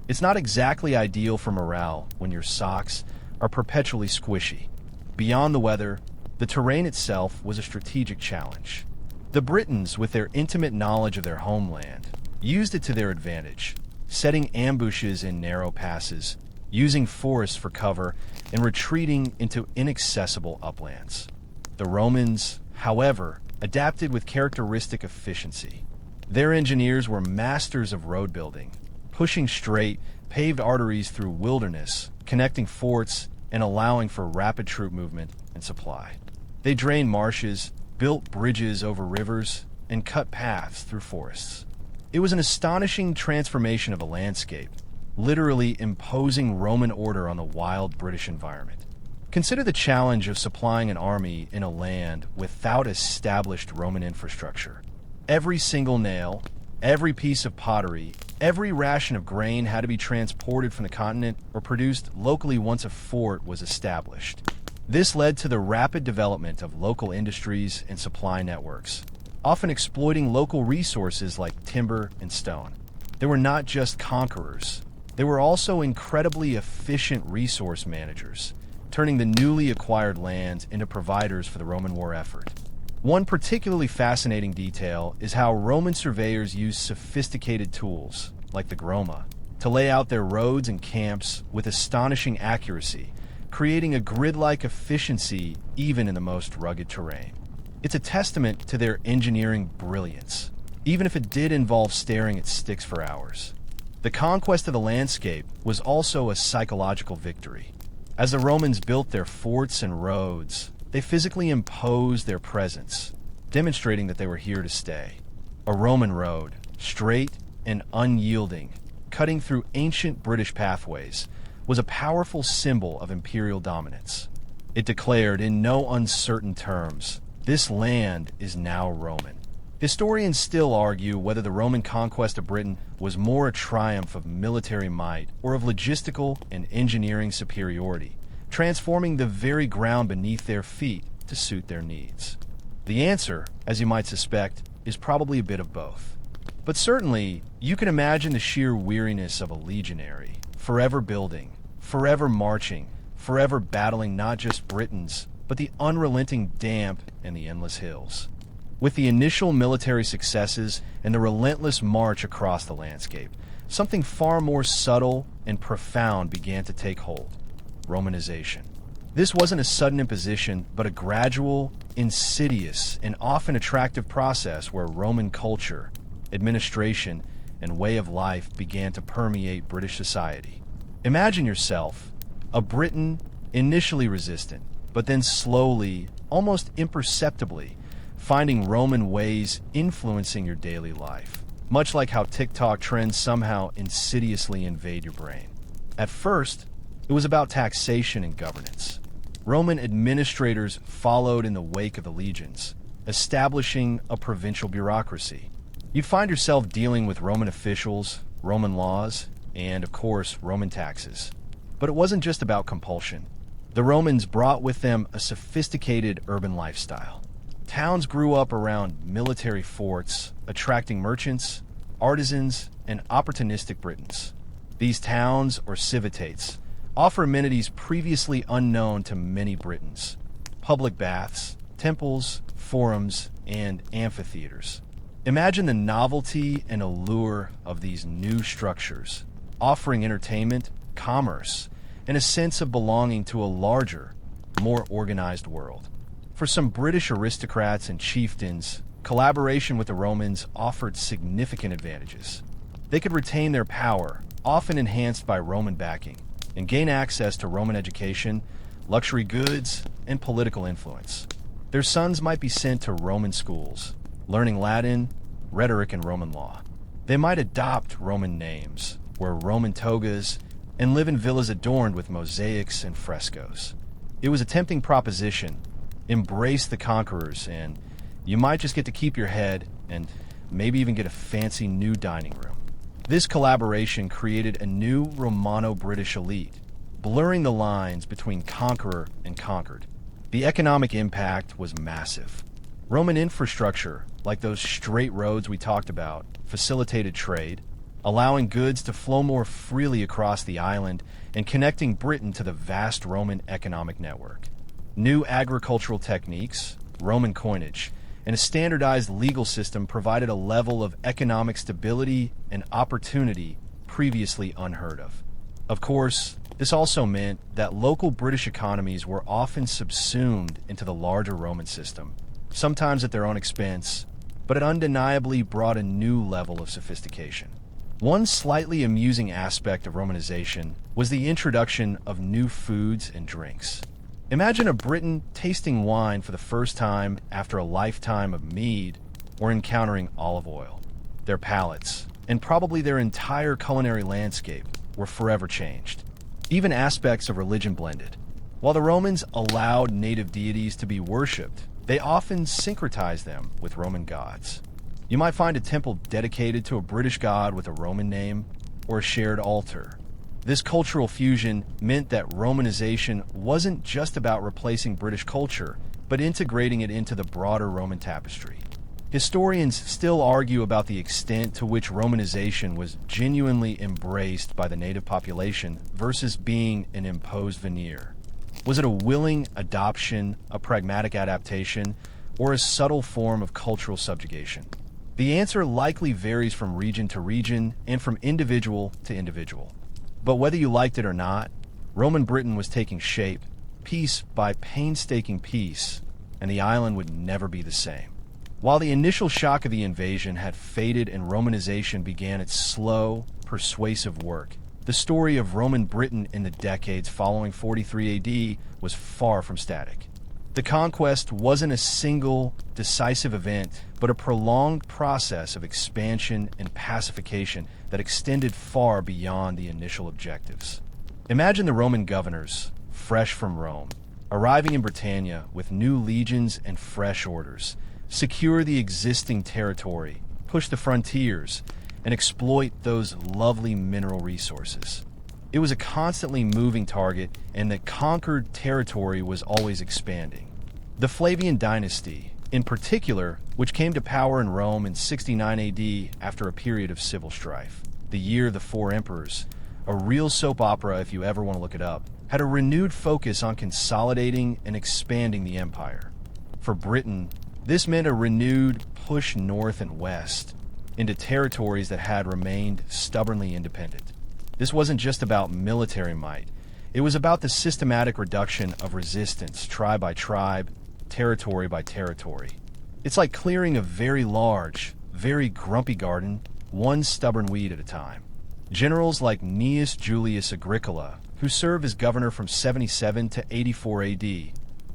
It's not exactly ideal for morale when your socks are perpetually squishy. Beyond the weather, the terrain itself was a strategic challenge. The Britons, with their intimate knowledge of their homeland, used it to their advantage, setting ambushes in narrow passes, using forests for cover, and retreating into inaccessible uplands. The Romans, however, adapted with characteristic efficiency. Their engineers were masters of road building, pushing straight, paved arteries through wilderness, connecting forts, and allowing for rapid troop movement and supply. They drained marshes, built bridges over rivers, and cut paths through forests. It was an astonishing transformation of a landscape, literally imposing Roman order on the wild British environment. Consider the challenge of supplying an army in a land without established Roman infrastructure. Every single nail, every piece of pottery, every ration of grain had to be transported from the continent or produced locally once a fort was established. This led to the rapid development of local industries and supply networks, often exploiting local resources like timber and stone. They were not just conquerors. They were also incredibly efficient resource managers, turning the newly acquired lands into providers for the Roman war effort. One particularly fascinating detail is how Roman surveyors used sophisticated tools, like the groma, to lay out their roads and camps with astonishing accuracy, creating a grid-like efficiency even in the most rugged terrain. It's a testament to their engineering brilliance, even if it did involve staring at sticks for hours. The conquest of the landscape was also a psychological victory. As the Romans built their forts and roads, they physically imposed their presence, demonstrating that they were here to stay. A Roman road, straight and unyielding, cutting through ancient British pathways, was a powerful symbol of imperial dominance. It declared in no uncertain terms, "This land is now Roman." Historians still argue whether the Roman conquest of Britain was more a triumph of military might or of logistical and engineering superiority, transforming the very ground beneath their feet to suit their needs. The answer, as you might suspect, is probably a bit of both. But certainly, you can imagine the sheer weariness of a legionary, forever building, forever marching, forever battling not just Britons, but the unrelenting damp and the endless hills. With the initial military successes and the relentless march across the landscape, something far more subtle and profound began to take hold: Romanization. This wasn't a sudden imposition, but a gradual, insidious, and often attractive process where Roman culture, administration, and way of life began to permeate British society. Imagine yourself, a Briton, initially resistant, but then slowly, almost imperceptibly, finding Roman ways influencing your daily life, much like how TikTok trends somehow insidiously invade your brain. At first, it was about taxation and governance. Roman administrators followed in the wake of the legions, establishing a provincial bureaucracy. You'd find yourself dealing with Roman officials, Roman laws, and, of course, Roman taxes. But it wasn't just about compulsion. The Romans brought with them a sophisticated urban lifestyle. Towns grew up around military forts, attracting merchants, artisans, and opportunistic Britons. These towns, or civitates, offer amenities previously unknown to many Britons: public baths, temples, forums, and amphitheaters. Imagine the novelty and allure of these new structures, offering entertainment, commerce, and a sense of belonging to a larger, more organized world. For some British aristocrats and chieftains, collaboration with the Romans offered significant advantages. They could retain their power, often enhanced by Roman backing, and gain access to Roman education, luxury goods, and political influence. Their sons might be sent to Roman schools, learning Latin, rhetoric, and Roman law. They might adopt Roman names, wear Roman togas, and live in villas adorned with mosaics and frescoes. It was a tempting proposition. Embrace the conquerors, and you might just get to keep your head and maybe even get a fancy new dining room. This collaboration created a new Romano-British elite, blurring the lines between conqueror and conquered. The economic impact was massive. Roman infrastructure, like those straight roads we talked about, facilitated trade, allowing goods to flow more freely across the island and connecting Britain to the vast Roman economic network. New agricultural techniques, Roman coinage, and a standardized legal system provided a level of economic stability and opportunity previously unheard of. Of course, this also meant that local British economies were often subsumed into the larger Roman system, sometimes at their own expense, but it undeniably brought a new level of sophistication. One slightly amusing aspect of Romanization was the introduction of new foods and drinks. Imagine a Briton tasting wine for the first time after a lifetime of mead or encountering olive oil. Their palates, and probably their entire culinary landscape, were forever changed. Even aspects of religion blended. While the Romans allowed native deities to be worshipped, they often syncretized them with Roman gods. You might find a temple dedicated to a British god with a Roman name, or a shared altar. This cultural fusion meant that Romanization wasn't just about replacing British culture, but integrating it into the broader Roman tapestry. Historians still argue about the extent to which Romanization was genuinely embraced by the native population versus being an imposed veneer. Was it a willing adoption, a pragmatic adaptation, or a subtle form of cultural subjugation? The answer likely varies from region to region and from individual to individual. But whether you liked it or not, Roman Britain was taking shape, piece by painstaking piece, and the island would never be the same. While the initial shock of the invasion had faded and Romanization began its slow, persuasive work, the story of Roman Britain in the decades following 43 AD was far from static. The conquest wasn't a single, decisive event, but a prolonged process of expansion and pacification that extended far beyond the initial objectives. Imagine the Roman governors, fresh from Rome, arriving in Britannia with new legions and fresh orders, secure the existing territory, push the frontiers, and exploit those lovely mineral resources. It was a constantly moving target, and the conquered territory was always expanding. The Flavian dynasty, in particular, which came to power in Rome in 69 AD after a period of civil strife, the year of the four emperors, a real soap opera if you ever want to look it up, had a renewed focus on consolidating and expanding the empire. For Britain, this meant a renewed push north and west into territories that had remained stubbornly independent. This wasn't just about military might. It was about the systematic reduction of resistance, tribe by tribe, territory by territory. It's like clearing a very large, very grumpy garden, one stubborn weed at a time. Generals like Gnaeus Julius Agricola, who served as governor from 77 to 84 AD,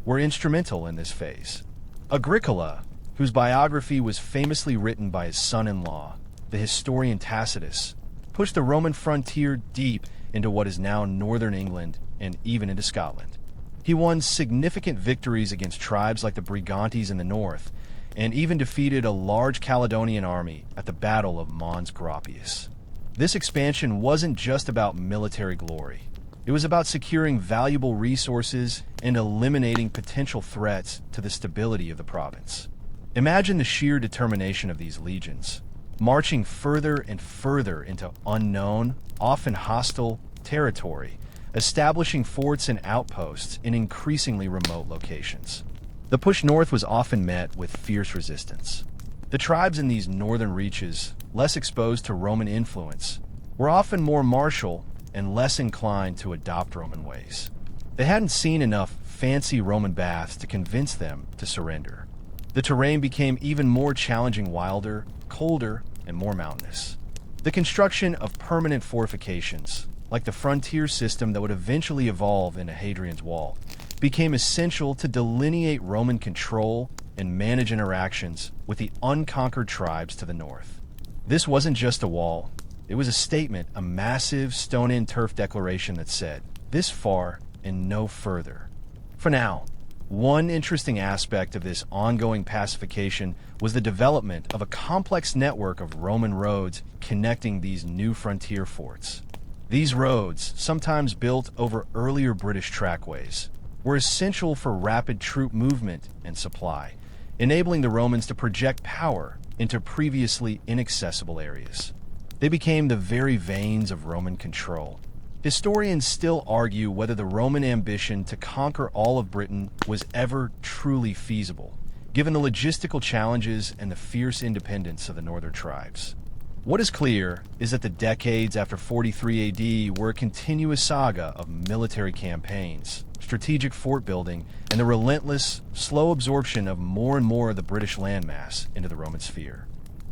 were instrumental in this phase. Agricola, whose biography was famously written by his son-in-law, the historian Tacitus, pushed the Roman frontier deep into what is now northern England and even into Scotland. He won significant victories against tribes like the Brigantes in the north, and even defeated a large Caledonian army at the Battle of Mons Graupius. This expansion wasn't just about military glory. It was about securing valuable resources and eliminating potential threats to the stability of the province. Imagine the sheer determination of these legions, marching further and further into unknown, often hostile territory, establishing forts and outposts in increasingly remote locations. The push north was often met with fierce resistance. The tribes in these northern reaches, less exposed to Roman influence, were often more martial and less inclined to adopt Roman ways. They hadn't seen enough fancy Roman baths to convince them to surrender. The terrain became even more challenging, wilder, colder, and more mountainous. The construction of permanent fortifications, like the frontier system that would eventually evolve into Hadrian's Wall, became essential to delineate Roman control and manage interactions with the unconquered tribes to the north. This wasn't just a wall. It was a statement, a massive stone-in turf declaration that said, "This far and no further." For now, one interesting aspect of this ongoing pacification was the development of a complex network of Roman roads connecting these new frontier forts. These roads, sometimes built over earlier British trackways, were essential for rapid troop movement and supply, enabling the Romans to project power into previously inaccessible areas. They became the very veins of Roman control. Historians still argue whether the Roman ambition to conquer all of Britain was ever truly feasible, given the logistical challenges and the fierce independence of the northern tribes. What is clear is that the decades after 43 AD were a continuous saga of military campaigns, strategic fort building, and the relentless, slow absorption of more and more of the British landmass into the Roman sphere.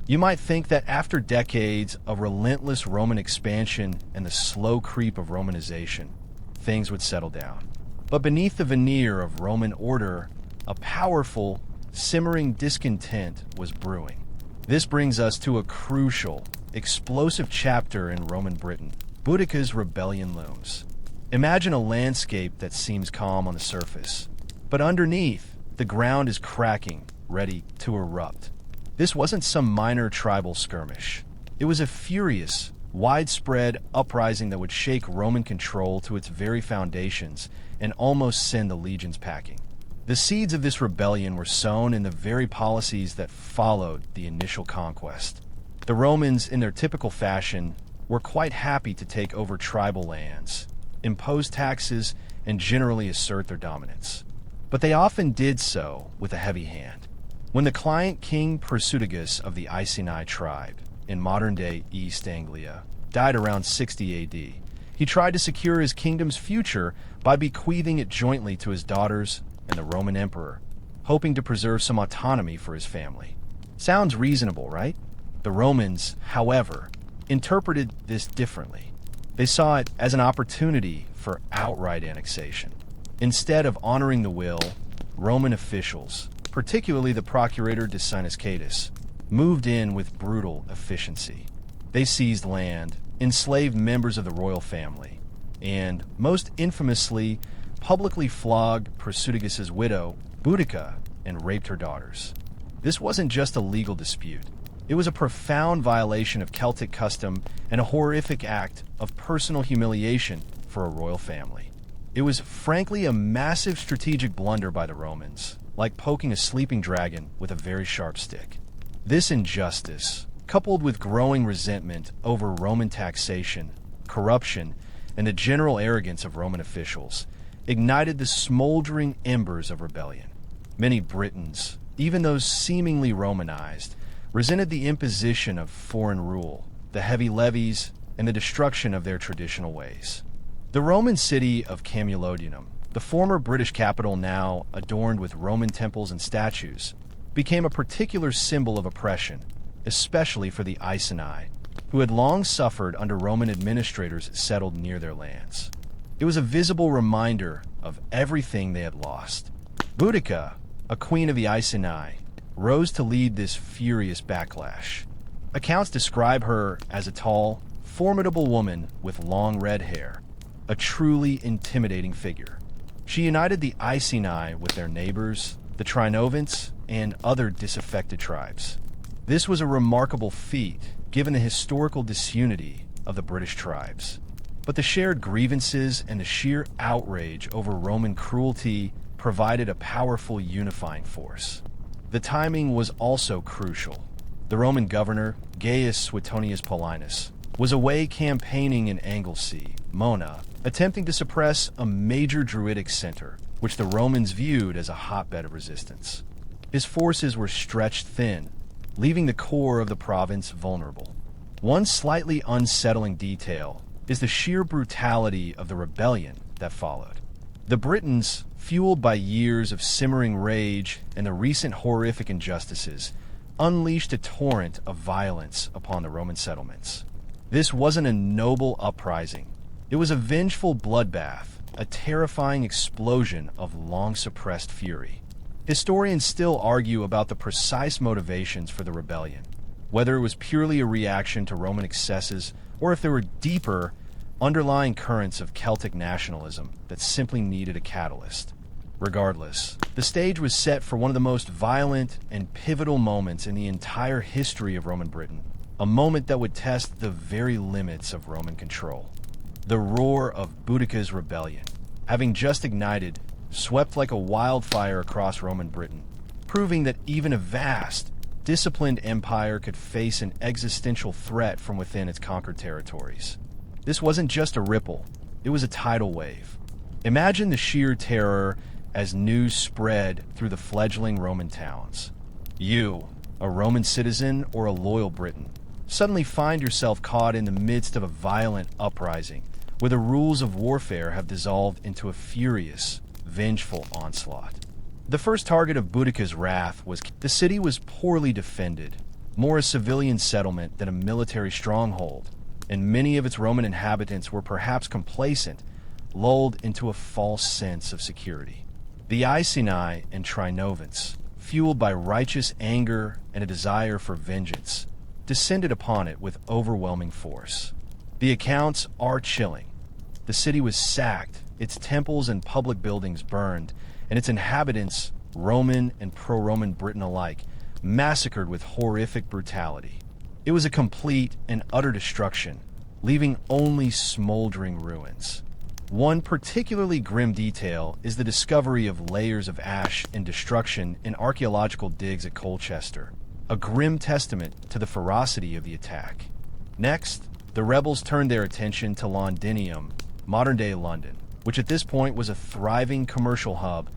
You might think that after decades of relentless Roman expansion and the slow creep of Romanization, things would settle down. But beneath the veneer of Roman order, a powerful, simmering discontent was brewing. This brings us to a crucial, explosive chapter in Roman Britain. Boudicca's rebellion looms. Imagine a landscape that seems calm on the surface, but underneath, the ground is cracking, ready to erupt. This wasn't some minor tribal skirmish. It was a furious, widespread uprising that would shake Roman control to its very foundations and almost send the legions packing. The seeds of this rebellion were sown in the very policies that followed the initial conquest. The Romans, in their typical fashion, were quite happy to take over tribal lands, impose taxes, and generally assert their dominance. But they often did so with a heavy hand. When the client King Prasutagus of the Iceni tribe, in modern-day East Anglia, died around 60 AD, he tried to secure his kingdom's future by bequeathing it jointly to his daughters and the Roman emperor, hoping to preserve some autonomy for his family. Sounds reasonable, right? The Romans, however, interpreted this differently. They saw it as an opportunity for outright annexation. Instead of honoring the will, Roman officials, particularly the procurator de Catus, moved in with brutal efficiency. They seized land, enslaved members of the royal family, and, most infamously, publicly flogged Prasutagus' widow, Boudica, and raped her daughters. This wasn't just a legal dispute. It was a profound violation of Celtic custom and a horrific act of personal humiliation for a royal family. It was frankly a massive strategic blunder by the Romans, like poking a sleeping dragon with a very sharp stick. This injustice, coupled with growing resentment over Roman taxation, corruption, and the general arrogance of Roman officials, ignited the smoldering embers of rebellion. Many Britons, even those seemingly Romanized, resented the imposition of foreign rule, the heavy levies, and the destruction of their traditional ways. The Roman city of Camulodunum, the former British capital now adorned with Roman temples and statues, became a particular symbol of oppression, especially for the Iceni, who had long suffered under Roman administrators settled near their lands. It was a visible reminder of everything they had lost. Boudica, a queen of the Iceni, rose to lead this furious backlash. Accounts describe her as a tall, formidable woman with long red hair, a truly intimidating figure. She united the Iceni with their neighbors, the Trinovants, and other disaffected tribes. This was a remarkable feat, given the historical disunity of the British tribes. But the shared grievances and the sheer outrage over Roman cruelty provided a powerful unifying force. The timing was also crucial. The Roman governor, Gaius Suetonius Paulinus, was away campaigning in Anglesey, Mona, attempting to suppress a major Druidic center, which the Romans viewed as a hotbed of resistance. His forces were stretched thin, leaving the core of the province vulnerable. One slightly unsettling detail is the sheer brutality of the rebellion that followed. The Britons, fueled by years of simmering rage and the recent horrific injustices, unleashed a torrent of violence upon the Roman settlements. This wasn't a noble uprising. It was a vengeful bloodbath, a terrifying explosion of long-suppressed fury. Historians still argue about the precise motivations for the rebellion, whether it was purely a reaction to Roman excesses or if there were deeper, underlying currents of Celtic nationalism that simply needed a catalyst. Regardless, the stage was set for one of the most violent and pivotal moments in the entire history of Roman Britain, a moment that would test the very limits of Roman control. The roar of Boudica's rebellion, having just ignited, swept like a wildfire across Roman Britain, proving that even a vast, disciplined empire could face an existential threat from within its conquered territories. This wasn't just a ripple, it was a tidal wave. Imagine the sheer terror as news spread through the fledgling Roman towns. You, a Roman citizen or a loyal Briton, suddenly find yourself caught in the midst of a violent uprising where the rules of warfare have dissolved into a furious, vengeful onslaught. The first target of Boudica's wrath was the city was poorly defended, more a civilian settlement than a military stronghold, and many of its Roman inhabitants were perhaps complacent, lulled into a false sense of security. The Iceni and Trinovants, fueled by righteous anger and a desire for vengeance, descended upon it with overwhelming force. The accounts are chilling. The city was sacked, its temples and public buildings burned, and its inhabitants, Roman and pro-Roman Britain alike, massacred with horrific brutality. It was a complete and utter destruction, leaving only smoldering ruins. One particularly grim detail is the discovery of layers of ash and destruction in archaeological digs at Colchester, a grim testament to the ferocity of the attack. Next, the rebels turned their attention to Londinium, modern-day London, which at this point was a thriving commercial hub,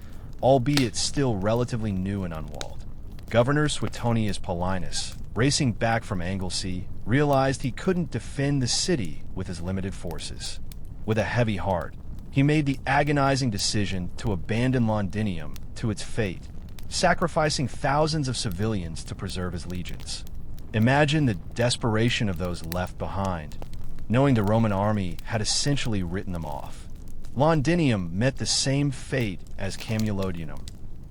albeit still relatively new and unwalled. Governor Suetonius Paulinus, racing back from Anglesey, realized he couldn't defend the city with his limited forces. With a heavy heart, he made the agonizing decision to abandon Londinium to its fate, sacrificing thousands of civilians to preserve his legions. Imagine the desperation of those left behind, knowing the Roman army had essentially written them off. Londinium met the same fate as Camulodunum.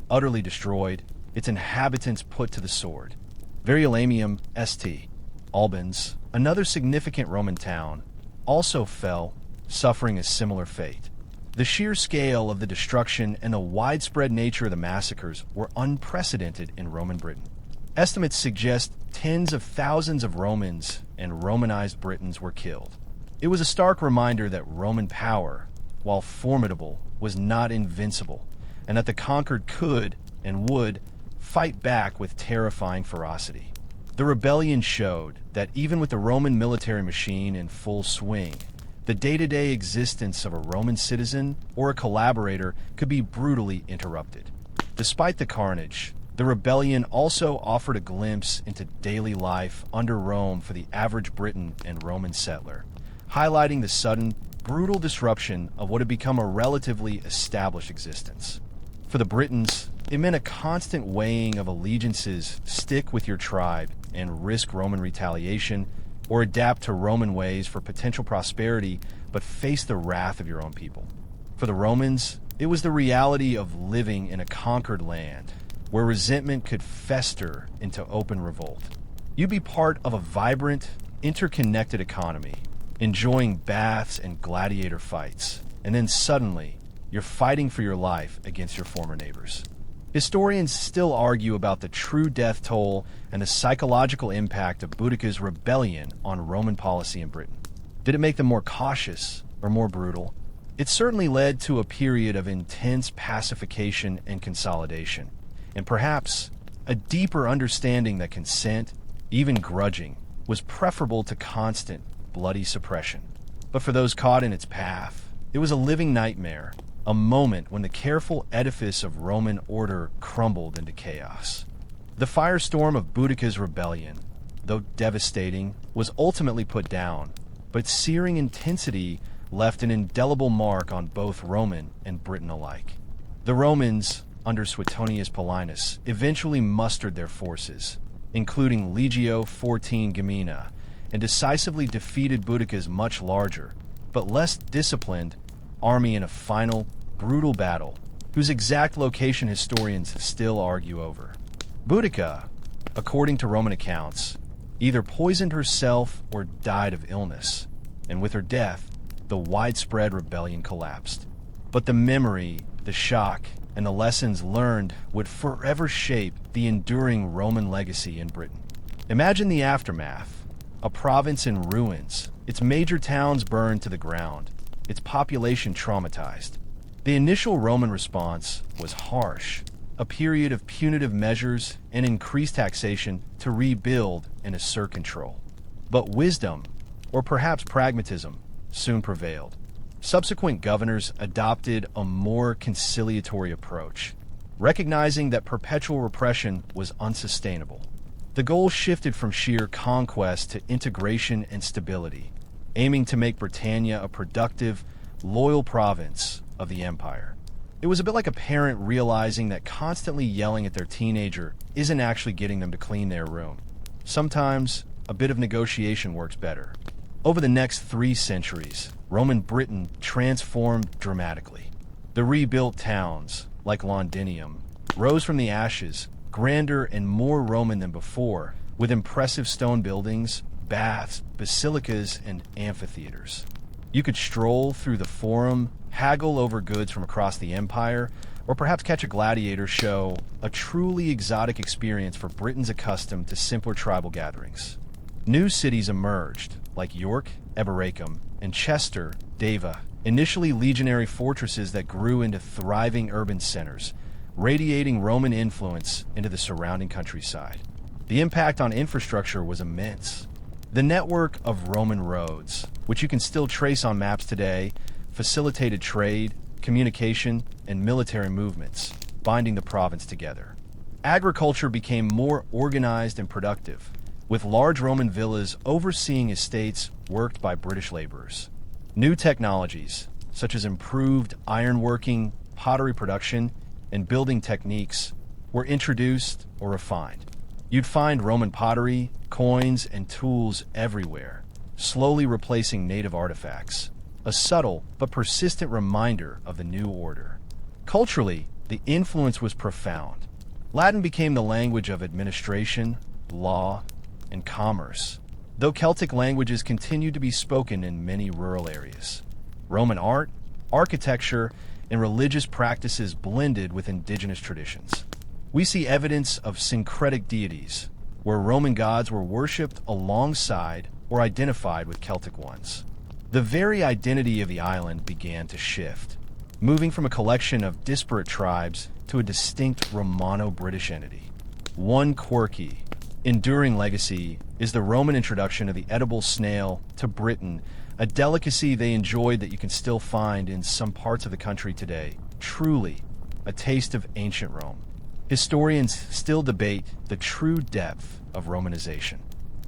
utterly destroyed, its inhabitants put to the sword. Verulamium St. Albans, another significant Roman town, also fell, suffering a similar fate. The sheer scale of the destruction and the widespread nature of the massacres were unprecedented in Roman Britain. Estimates suggest tens of thousands of Romans and Romanized Britons were killed. It was a stark reminder that Roman power, while formidable, was not invincible, and that the conquered could and would fight back with terrifying ferocity. The rebellion showed that even with the Roman military machine in full swing, the day-to-day existence of a Roman citizen or a collaborator could be brutally interrupted. Despite the carnage, the rebellion also offered a glimpse into daily life under Rome for the average Briton and Roman settler, highlighting the sudden, brutal disruption of what had become a relatively established existence. For the Britons, it meant a constant weighing of allegiances: stick with your tribe and risk Roman retaliation, or adapt to Roman ways for potential prosperity but face the wrath of your own people. For the Romans, it was the reality of living in a conquered land, where resentment could fester into open revolt. You'd be part of a vibrant, interconnected economy, enjoying baths and gladiator fights, and then suddenly, you're fighting for your life against your former neighbors. Historians still argue about the true death toll and the psychological impact of Boudicca's rebellion on Roman policy in Britain. Did it make them more cautious or more brutal? It certainly led to a period of intense pacification and consolidation, and perhaps a deeper understanding that consent, even grudging, was preferable to constant, bloody suppression. But for those caught in its path, it was a living nightmare, a moment when the careful edifice of Roman order crumbled into chaos. The firestorm of Boudicca's rebellion, though devastating, was ultimately put down, but its searing intensity left an indelible mark on both Roman and Briton alike. The Romans, under Suetonius Paulinus, eventually mustered their forces, including Legio XIV Gemina, and decisively defeated Boudicca's much larger, but less disciplined, army in a final, brutal battle, whose exact location historians still argue over. Boudica, according to Roman accounts, either poisoned herself or died of illness, and with her death, the widespread rebellion collapsed. But the memory, the shock, and the lessons learned would forever shape the enduring Roman legacy in Britain. Imagine the aftermath: a province in ruins, its major towns burned to the ground, its population traumatized. The initial Roman response was harsh, a period of punitive measures and increased taxation to rebuild and assert control. But wisdom, or perhaps pragmatism, soon prevailed. Subsequent governors adopted a more conciliatory approach, recognizing that perpetual repression was unsustainable. The goal shifted from sheer conquest to integration and stability, aiming to make Britannia a productive, loyal province of the empire. It was a bit like a parent realizing that constantly yelling at their teenager isn't actually getting them to clean their room. Sometimes, a bit of negotiation works better. Over the next 3 centuries, Roman Britain transformed dramatically. The rebuilt towns, like Londinium, rose from the ashes, grander and more Roman than before, with impressive stone buildings, baths, basilicas, and amphitheaters. You could stroll through the forum, haggle over goods from across the empire, or perhaps catch a gladiator show, a truly exotic experience for Britons accustomed to simpler tribal gatherings. New cities emerged, like York, Eboracum, and Chester, Deva, initially legionary fortresses that grew into thriving urban centers, radiating Roman influence into the surrounding countryside. The impact on infrastructure was immense. The network of Roman roads, which you can still trace on maps today, facilitated trade, communication, and military movements, binding the province together. Agriculture became more organized and productive, with large Roman villas overseeing estates worked by British laborers. New technologies, such as improved ironworking, pottery production, and building techniques, were introduced or refined. You'd find Roman pottery, coins, and tools everywhere, slowly replacing native artifacts, a subtle but persistent reminder of the new order. Culturally, the influence was profound. Latin became the language of administration, law, and commerce, though Celtic languages continued to be spoken in many rural areas. Roman art, architecture, and religious practices blended with indigenous traditions. We see evidence of syncretic deities, where Roman gods were worshipped alongside or identified with Celtic ones. The very identity of the island began to shift, moving from a collection of disparate tribes to a distinct Romano-British entity. One quirky, enduring legacy is the Roman introduction of the edible snail to Britain, a delicacy they enjoyed that you can still find in some parts of the country today. Truly, a taste of ancient Rome. Historians still debate the true depth of Romanization.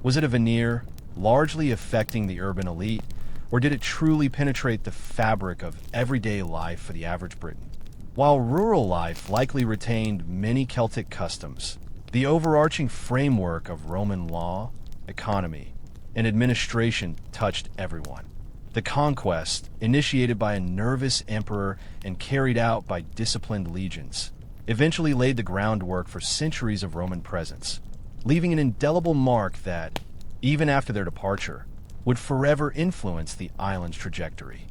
Was it a veneer, largely affecting the urban elite, or did it truly penetrate the fabric of everyday life for the average Briton? While rural life likely retained many Celtic customs, the overarching framework of Roman law, economy, and administration touched everyone. The conquest, initiated by a nervous emperor and carried out by disciplined legions, eventually laid the groundwork for centuries of Roman presence, leaving an indelible mark that, even after their departure, would forever influence the island's trajectory.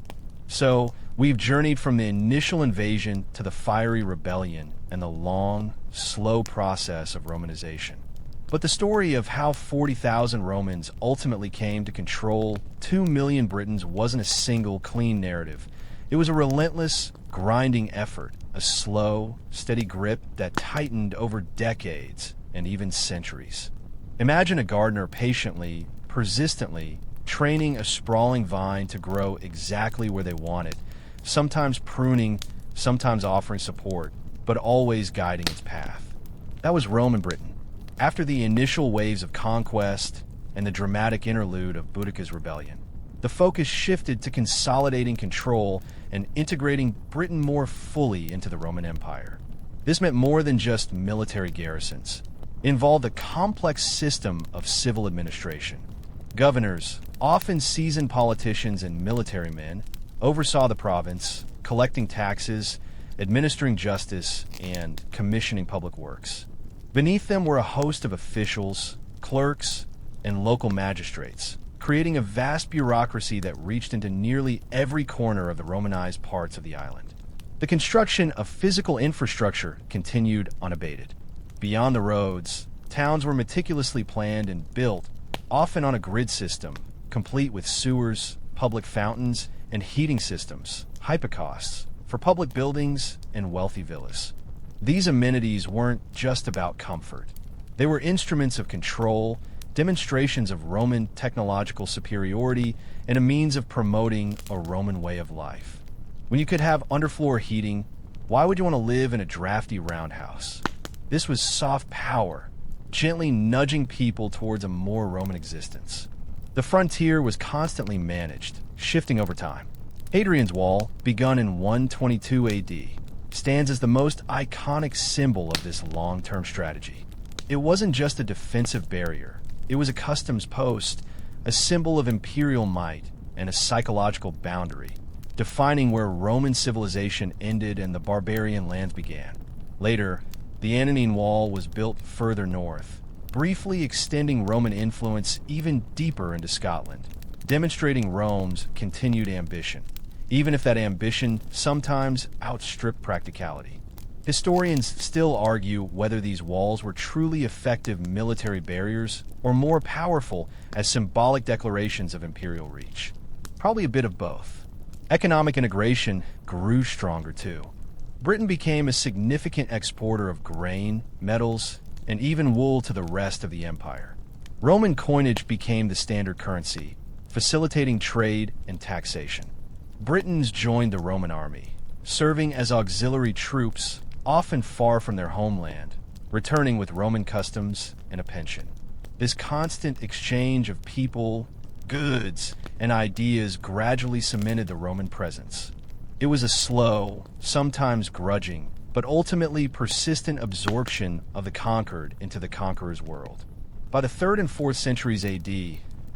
So, we've journeyed from the initial invasion to the fiery rebellion and the long, slow process of Romanization. But the story of how 40,000 Romans ultimately came to control 2 million Britons wasn't a single, clean narrative. It was a relentless, grinding effort, a slow, steady grip that tightened over decades and even centuries. Imagine a gardener patiently, persistently, training a sprawling vine to grow exactly where they want it, sometimes pruning, sometimes offering support, but always guiding its path. That was Roman Britain. After the initial waves of conquest and the dramatic interlude of Boudicca's rebellion, the focus shifted to consolidating control and integrating Britain more fully into the Roman Empire. This meant more than just military garrisons. It involved a complex system of civil administration. Governors, often seasoned politicians and military men, oversaw the province, collecting taxes, administering justice, and commissioning public works. Beneath them were a host of officials, clerks, and local magistrates, creating a vast bureaucracy that reached into nearly every corner of the Romanized parts of the island. The construction of physical infrastructure continued unabated. Beyond the roads, towns were meticulously planned and built, often on a grid system, complete with sewers, public fountains, and heating systems, hypocausts, for public buildings and wealthy villas. These amenities weren't just about comfort. They were instruments of control, demonstrations of Roman technological superiority, and a means of promoting a Roman way of life. When you could have underfloor heating, why would you want to live in a drafty roundhouse? This was soft power, gently nudging people towards a more Roman existence. The frontier was constantly managed, shifting over time. Hadrian's Wall, begun in 122 AD, stands as the most iconic symbol of this long-term strategy. It wasn't just a defensive barrier. It was a customs post, a symbol of imperial might, and a psychological boundary, defining where Roman civilization ended and the barbarian lands began. Later, the Antonine Wall was built further north, briefly extending Roman influence even deeper into Scotland, demonstrating Rome's continued ambition, even if that ambition sometimes outstripped practicality. Historians still argue whether these walls were truly effective military barriers or more powerful as symbolic declarations of imperial reach. Probably a bit of both. Economic integration grew stronger too. Britain became a significant exporter of grain, metals, and even wool to the rest of the empire. Roman coinage became the standard currency, facilitating trade and taxation. Britons joined the Roman army, serving as auxiliary troops, often far from their homeland, returning with Roman customs and a pension. This constant exchange of people, goods, and ideas gradually cemented the Roman presence. It was a slow, sometimes grudging, but ultimately persistent absorption of the conquered into the conqueror's world. By the 3rd and 4th centuries AD,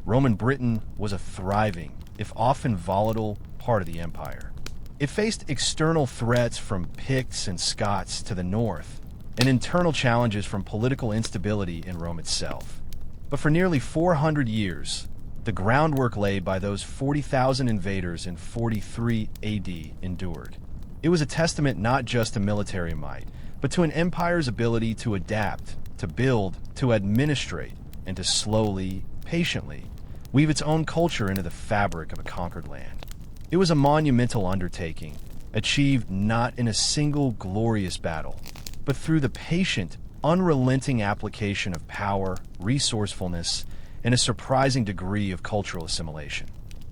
Roman Britain was a thriving, if often volatile, part of the empire. It faced external threats from Picts and Scots to the north, and internal challenges from political instability in Rome itself. But for nearly 400 years, the groundwork laid by those 40,000 invaders in 43 AD endured. It was a testament not just to military might, but to an empire's ability to adapt, to build, to administrate, and to slowly, patiently, weave its own culture into the fabric of a conquered land. It was a monumental undertaking, achieved not in a single glorious battle, but through the patient, unrelenting application of power, resourcefulness, and a surprising degree of cultural assimilation.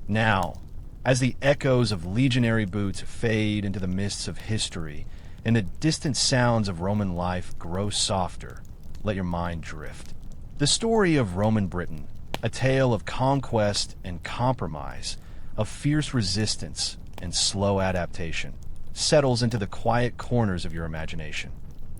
Now, as the echoes of legionary boots fade into the mists of history and the distant sounds of Roman life grow softer, let your mind drift. The story of Roman Britain, a tale of conquest and compromise, of fierce resistance and slow adaptation, settles into the quiet corners of your imagination.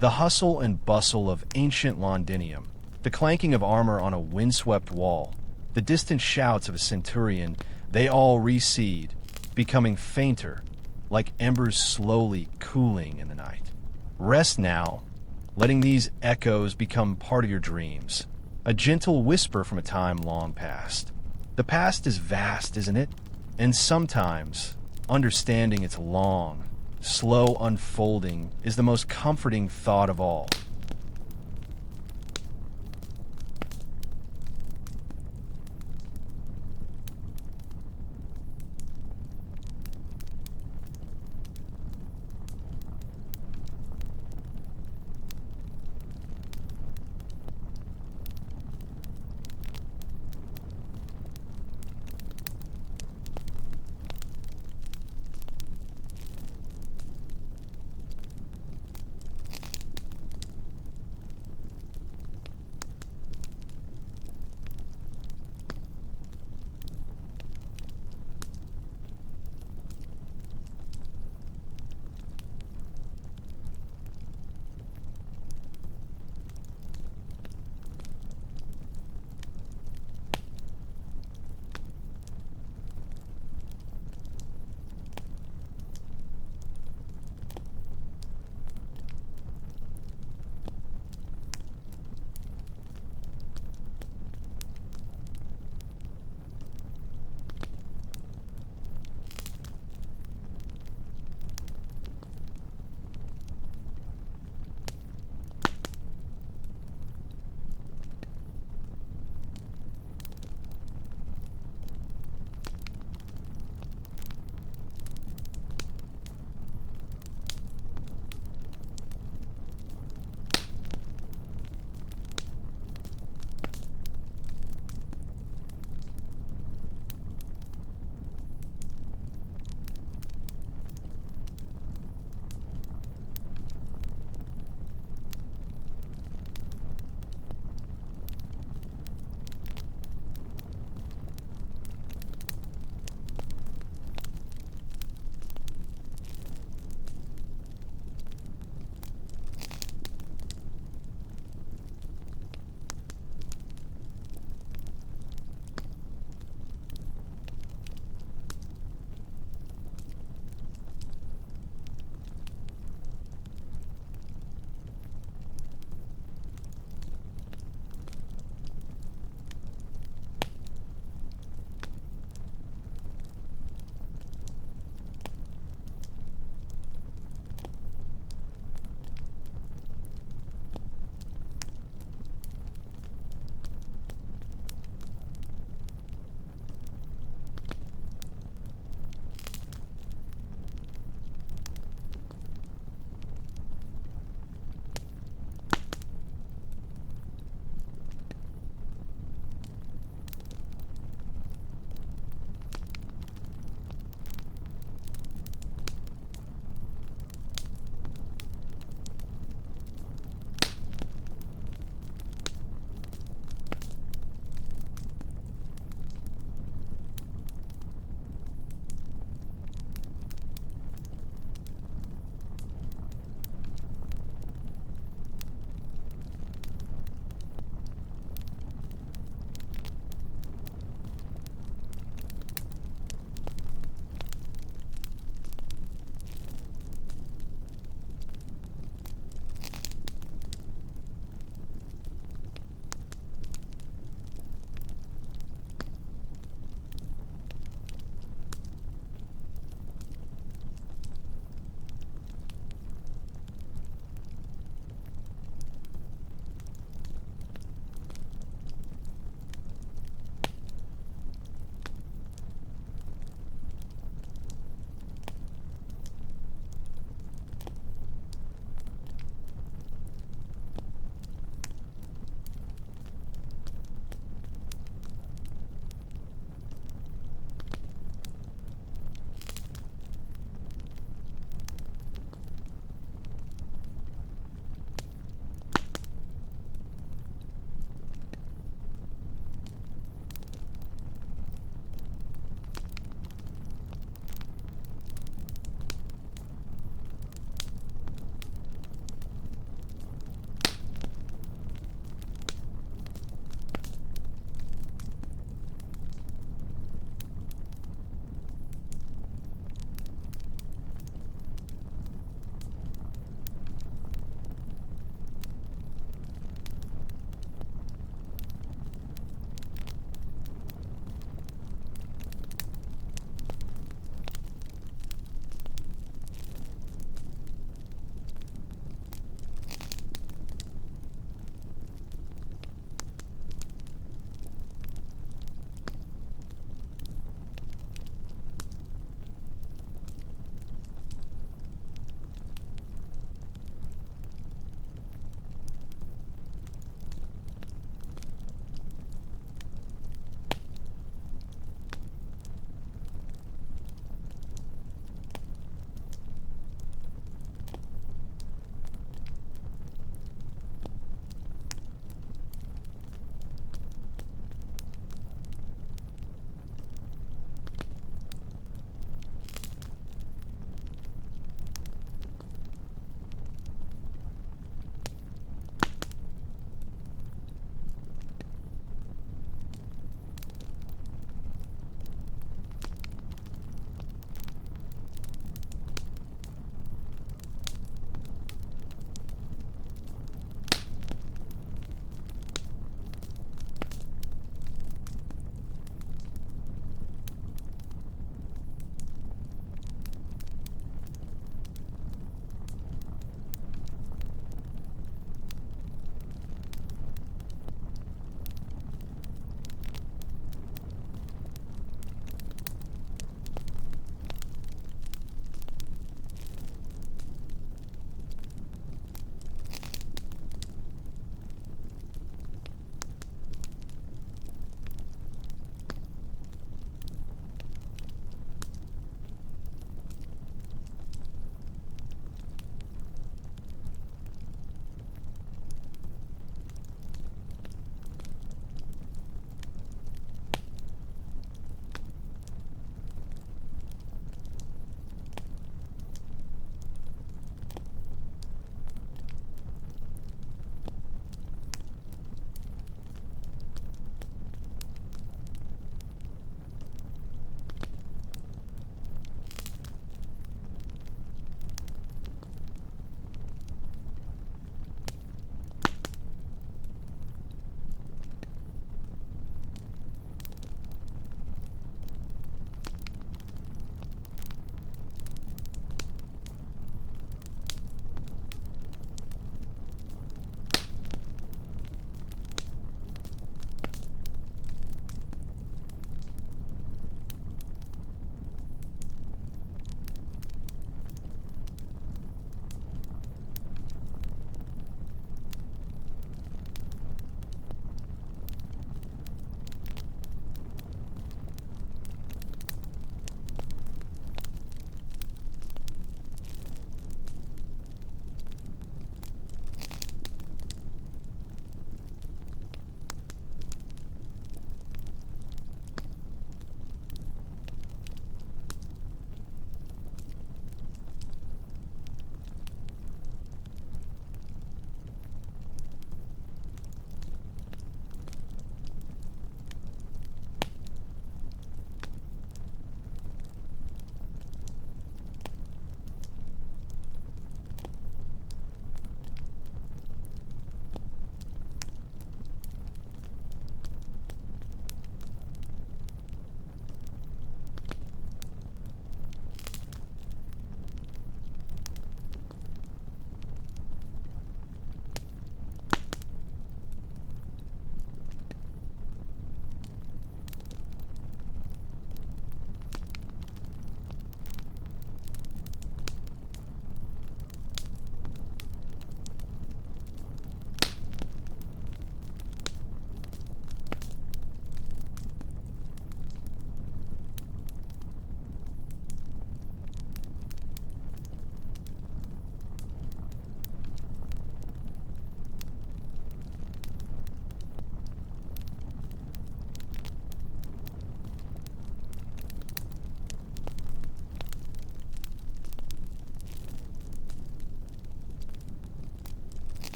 The hustle and bustle of ancient Londinium, the clanking of armor on a windswept wall, the distant shouts of a centurion, they all recede, becoming fainter, like embers slowly cooling in the night. Rest now, letting these echoes become part of your dreams, a gentle whisper from a time long past. The past is vast, isn't it? And sometimes, understanding its long, slow unfolding is the most comforting thought of all.